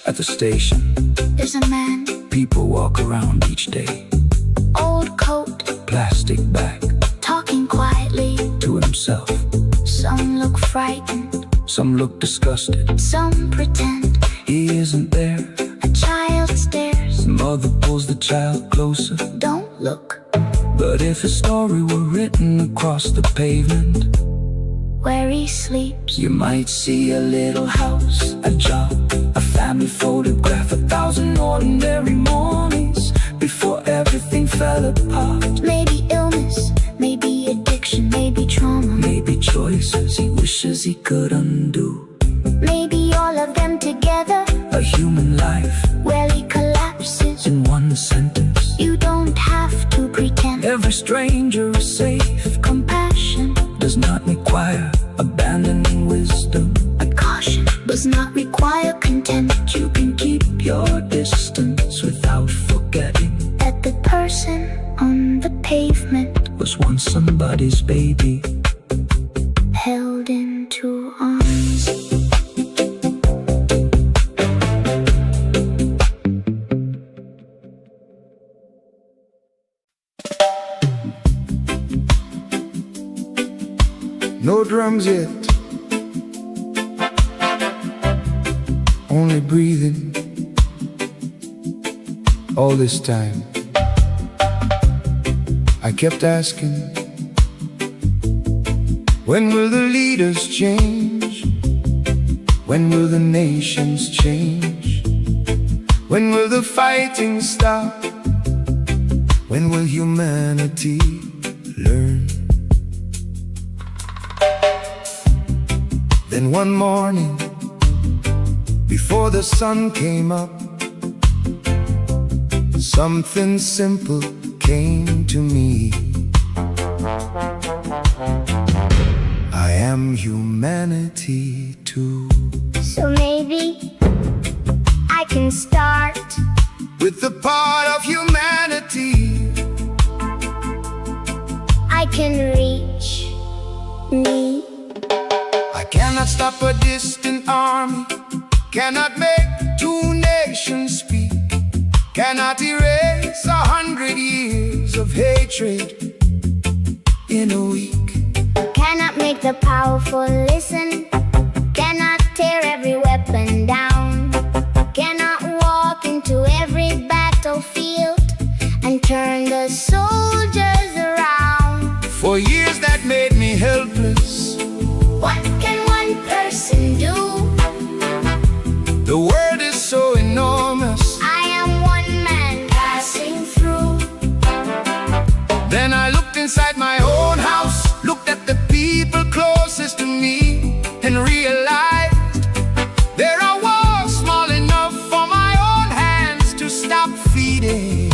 At the station, There's a man, people walk around each day. old coat, Plastic bag talking quietly. to himself. Some look frightened, Some look disgusted. some pretend. He isn't there. A child stares, The mother pulls the child closer. don't look. But if his story were written across the pavement, Where he sleeps, you might see a little house, a job, a family photograph, 1,000 ordinary mornings before everything fell apart. maybe illness, maybe addiction, maybe trauma. Maybe choices he wishes he could undo. Maybe all of them together, A human life where he collapses. in one sentence. You don't have to pretend. Every stranger is safe, Compassion, does not require abandoning wisdom. a caution, does not require contempt. You can keep your distance without forgetting That the person on the pavement was once somebody's baby. held into arms. No drums yet, only breathing. All this time I kept asking, when will the leaders change? When will the nations change? When will the fighting stop? When will humanity learn? Then one morning, before the sun came up, something simple came to me. I am humanity too. So maybe I can start With the part of humanity, I can reach me. I cannot stop a distant army, cannot make two nations speak, cannot erase 100 years of hatred in a week. Cannot make the powerful listen, cannot tear every weapon down, cannot walk into every battlefield and turn the soldiers around. For years that made me helpless, Then I looked inside my own house, looked at the people closest to me, and realized there are walls small enough for my own hands to stop feeding.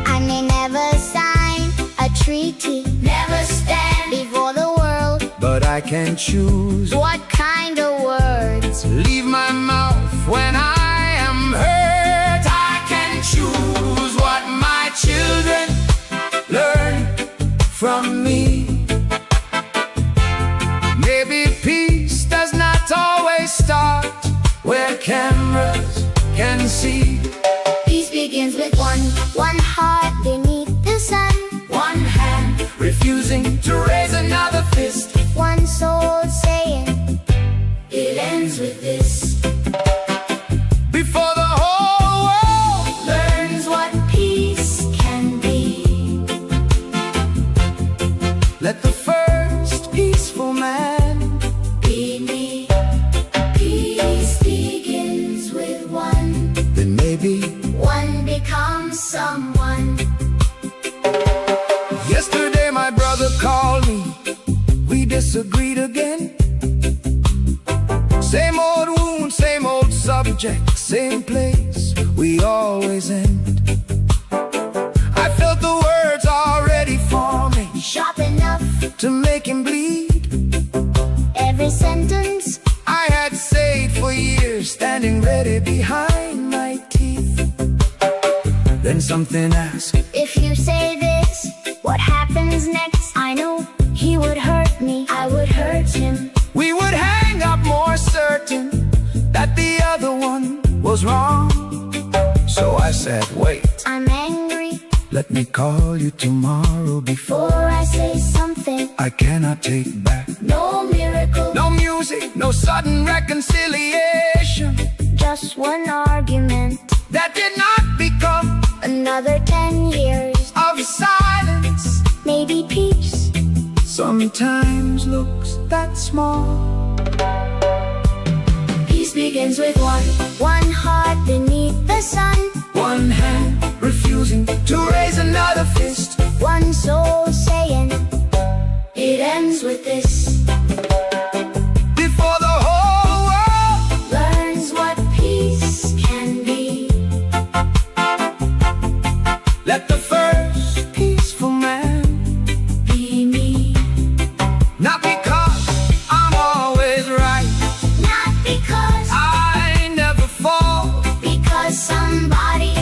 I may never sign a treaty, never stand before the world, but I can choose what kind of words leave my mouth when I am hurt. I can choose what my children learn from me. Maybe peace does not always start where cameras can see. Peace begins with one heart beneath the sun, One hand refusing to raise another fist. one soul saying, It ends with this. Before the whole world learns what peace can be. let the first peaceful man Be me. Peace begins with one. then maybe One becomes someone. yesterday my brother called me. We disagreed again. Same old wound, same old subject, same place we always end. I felt the words already forming Sharp enough, to make him bleed. every sentence. I had said for years, standing ready behind my teeth. Then something asked, If you say this, what happens next? I know he would hurt me, I would hurt him. we would hang up more certain that the other one was wrong. So I said, wait, I'm angry let me call you tomorrow before before I say something. I cannot take back. No miracle, No music, no sudden reconciliation just one argument. that did not become Another 10 years, of silence. maybe peace. Sometimes looks that small. Peace begins with one heart beneath the sun, One hand refusing to raise another fist. one soul saying, It ends with this. Before the whole world Learns what peace can be. let the first peaceful man Be me. not because I'm always right, Not because I never fall, because somebody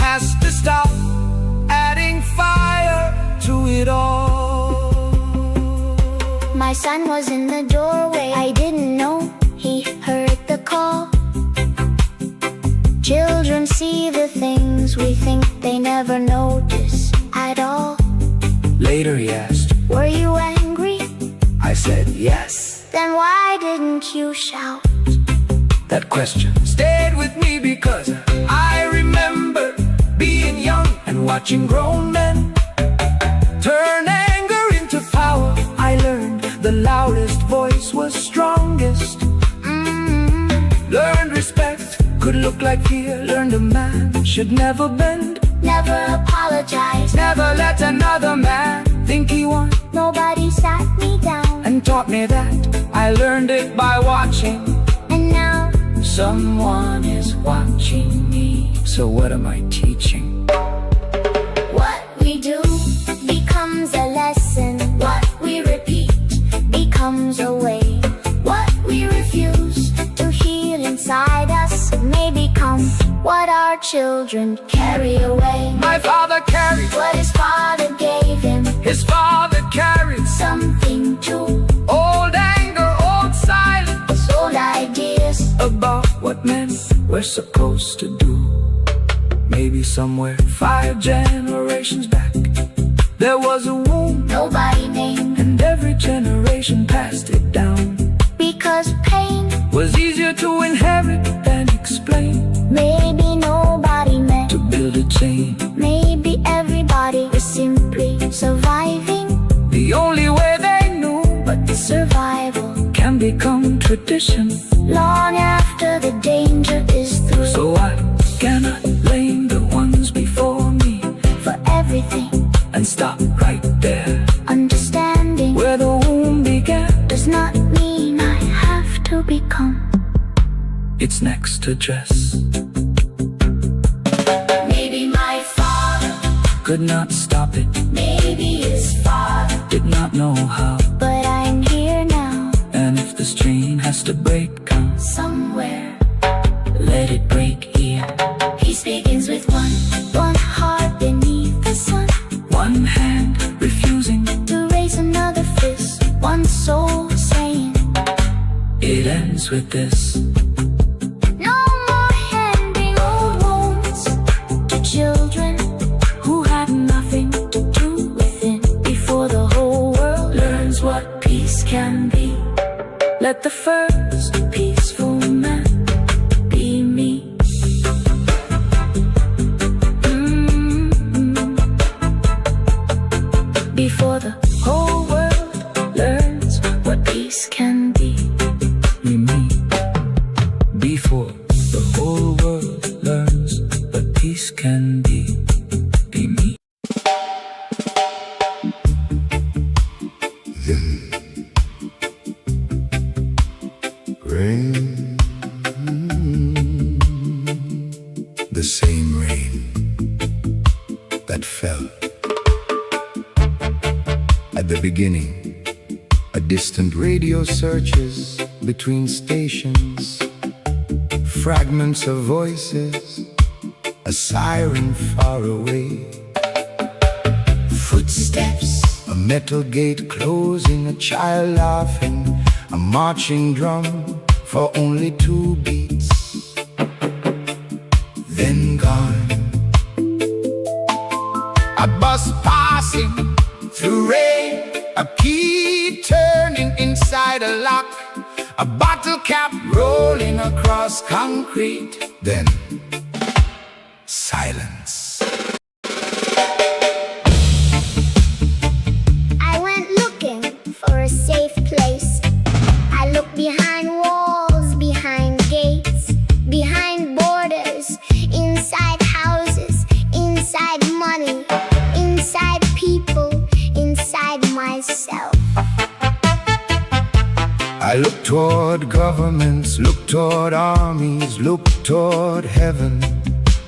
has to stop adding fire to it all. My son was in the doorway, I didn't know he heard the call. Children see the things we think they never notice at all. Later he asked, Were you angry? I said yes. Then why didn't you shout? That question stayed with me because I remember being young and watching grown men turn anger into power. I learned the loudest voice was strongest. Learned respect could look like fear. Learned a man should never bend, Never apologize. never let another man think he won, Nobody sat me down. and taught me that. I learned it by watching. And now Someone is watching me. So what am I teaching? what we do becomes a lesson. What we repeat becomes a way. What we refuse to heal inside us may become what our children carry away. My father carried, What his father gave him, his father carried something too. old anger, old silence Old ideas, about what men were supposed to do. Maybe somewhere 5 generations back there was a wound, nobody named. and every generation passed it down. Because pain, Was easier to inherit than explain. maybe nobody meant. To build a chain, Maybe everybody is simply surviving. the only way they knew, But the survival can become tradition. long after the danger is through. So I cannot blame the ones before me For everything and stop right there. Understanding Where the womb began, does not mean I have to become. it's next to dress. Maybe my father Could not stop it, maybe his father, did not know how. but I'm here now, And if the stream has to break, come, somewhere. let it break here. Peace begins with one heart beneath the sun, One hand refusing, to raise another fist, one soul saying, it ends with this. no more handing old wounds to children who had nothing to do within. Before the whole world learns what peace can be, Let the first peaceful man be me. Before the whole world learns what peace can be. be me. Before the whole world learns what peace can be me. Rain, the same rain that fell at the beginning. A distant radio searches between stations, fragments of voices, a siren far away, footsteps, a metal gate closing, a child laughing, a marching drum for only 2 beats, then gone. A bus passing through rain, a key turning inside a lock, a bottle cap rolling across concrete, then silence. I went looking for a safe place. I looked behind walls, behind gates, behind borders, inside houses, inside money, inside people, inside myself. I look toward governments, look toward armies, look toward heaven.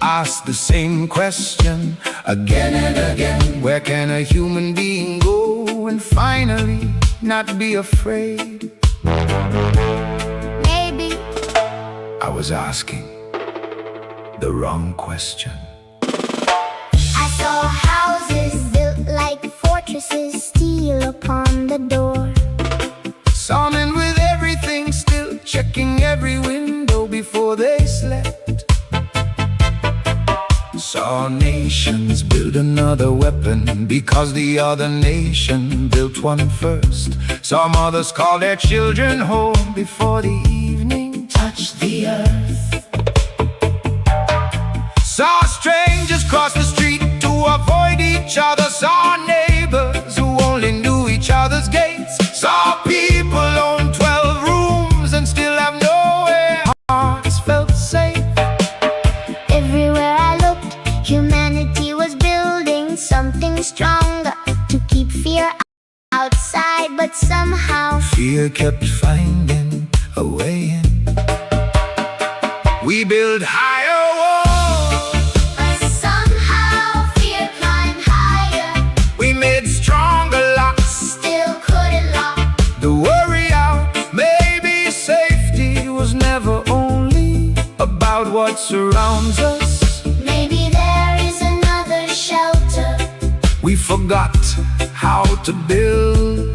Ask the same question again and again. Where can a human being go and finally not be afraid? Maybe I was asking the wrong question. I saw houses built like fortresses, steel upon the door. Saw men with everything still, checking every window before they slept. Saw nations build another weapon because the other nation built one first. Saw mothers call their children home before the evening touched the earth. Saw strangers cross the street to avoid each other. Saw neighbors who only knew each other's gates. Saw people own 12 rooms and still have nowhere. Hearts felt safe. Everywhere I looked, humanity was building something stronger to keep fear outside, but somehow Fear kept finding a way in. We build higher walls, but somehow fear climbed higher, we made stronger locks, still couldn't lock. the worry out. Maybe safety was never only about what surrounds us. Maybe there is another shelter. We forgot how to build.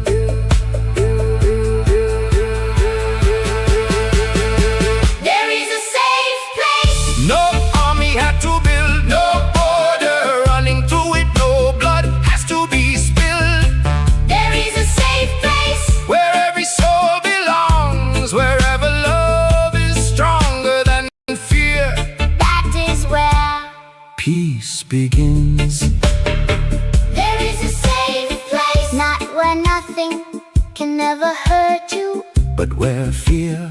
There is a safe place. No army had to build, no border running through it, no blood has to be spilled. There is a safe place. Where every soul belongs, wherever love is stronger than fear, That is where peace begins. there is a safe place. Not where nothing can ever hurt you, But where fear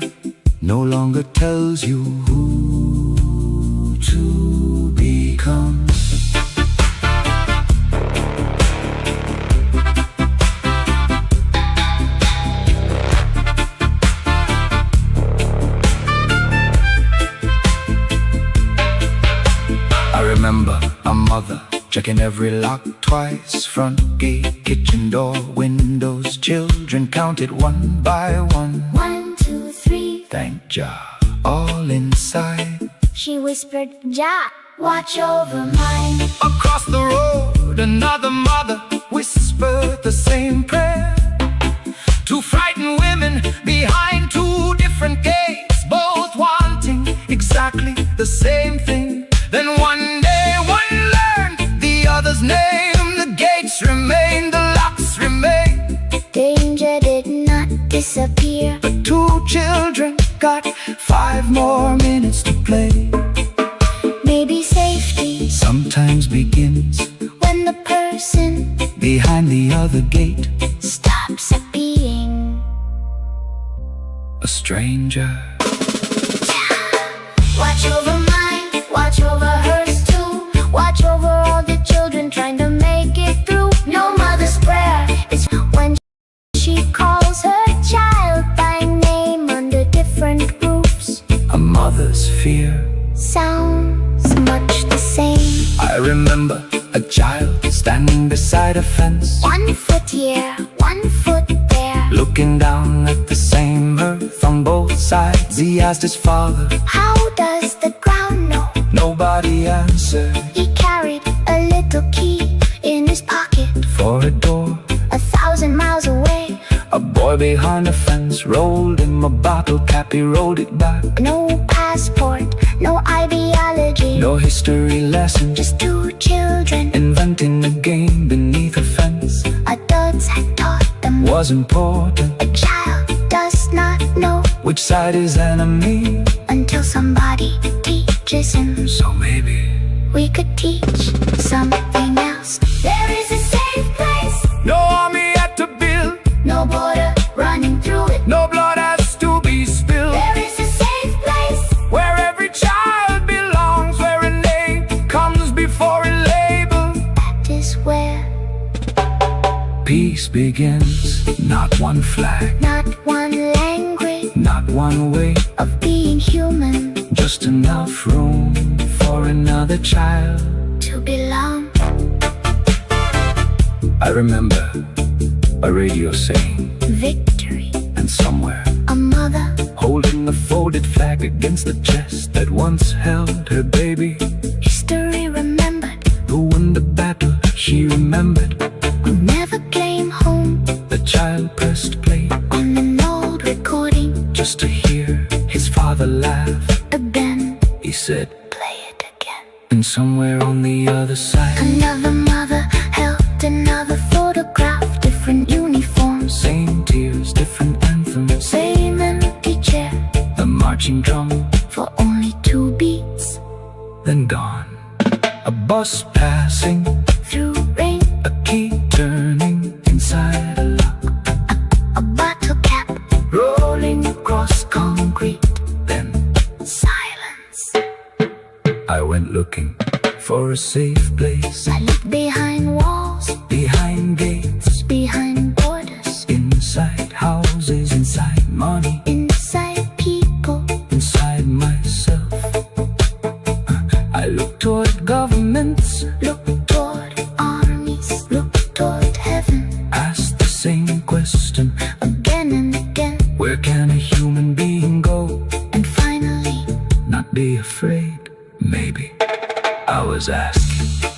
no longer tells you who to become. checking every lock twice. Front gate, kitchen door, windows. Children counted one by one. 1, 2, 3. Thank Jah, all inside. She whispered, Jah, watch over mine. Across the road, another mother whispered the same prayer. Two frightened women behind two different gates, both wanting exactly the same thing. Then one day one learned the other's name. The gates remained, the locks remained. Danger did not disappear. The two children got 5 more minutes to play. Maybe safety Sometimes begins when the person behind the other gate, stops at being a stranger. Watch over mine, watch over hers too. Watch over all the children trying to make it through. No mother's prayer is when she calls her child by name under different roofs. A mother's fear Sounds much the same. I remember a child standing beside a fence, 1 foot here, 1 foot there. looking down at the same earth on both sides. He asked his father, How does the ground know? nobody answered. He carried a little key in his pocket. For a door, 1,000 miles away. a boy behind the fence rolled him a bottle cap. He rolled it back. No passport, no ideology, No history lesson, just two children. inventing a game beneath a fence. Adults had taught them Was important a child does not know which side is enemy. until somebody teaches him. So maybe We could teach something else. There is a safe place, no army had to build, no border running through it. no blood has to be spilled. There is a safe place, Where every child belongs, where a name comes before a label. that is where Peace begins, not one flag, not one language not one way, of being human just enough room for another child. to belong. I remember a radio saying, Victory, and somewhere a mother holding the folded flag against the chest that once held her baby. history remembered. Who won the battle, she remembered. Will never claim home The child pressed play on an old recording. just to hear his father laugh. Again, He said, play it again. and somewhere on the other side, Another mother held another photograph. Different uniforms, same tears, different anthems. same empty chair. The marching drum, For only 2 beats, then gone. A bus passing, through rain, a key turning inside a lock, a bottle cap, rolling across concrete. Then silence. I went looking for a safe place, I looked behind walls, behind gates, behind borders, inside houses, inside money, inside people. inside myself. I looked toward governments, Look toward armies, look toward heaven. asked the same question, Again and again, where can a human being go? and finally Not be afraid, maybe I was asking.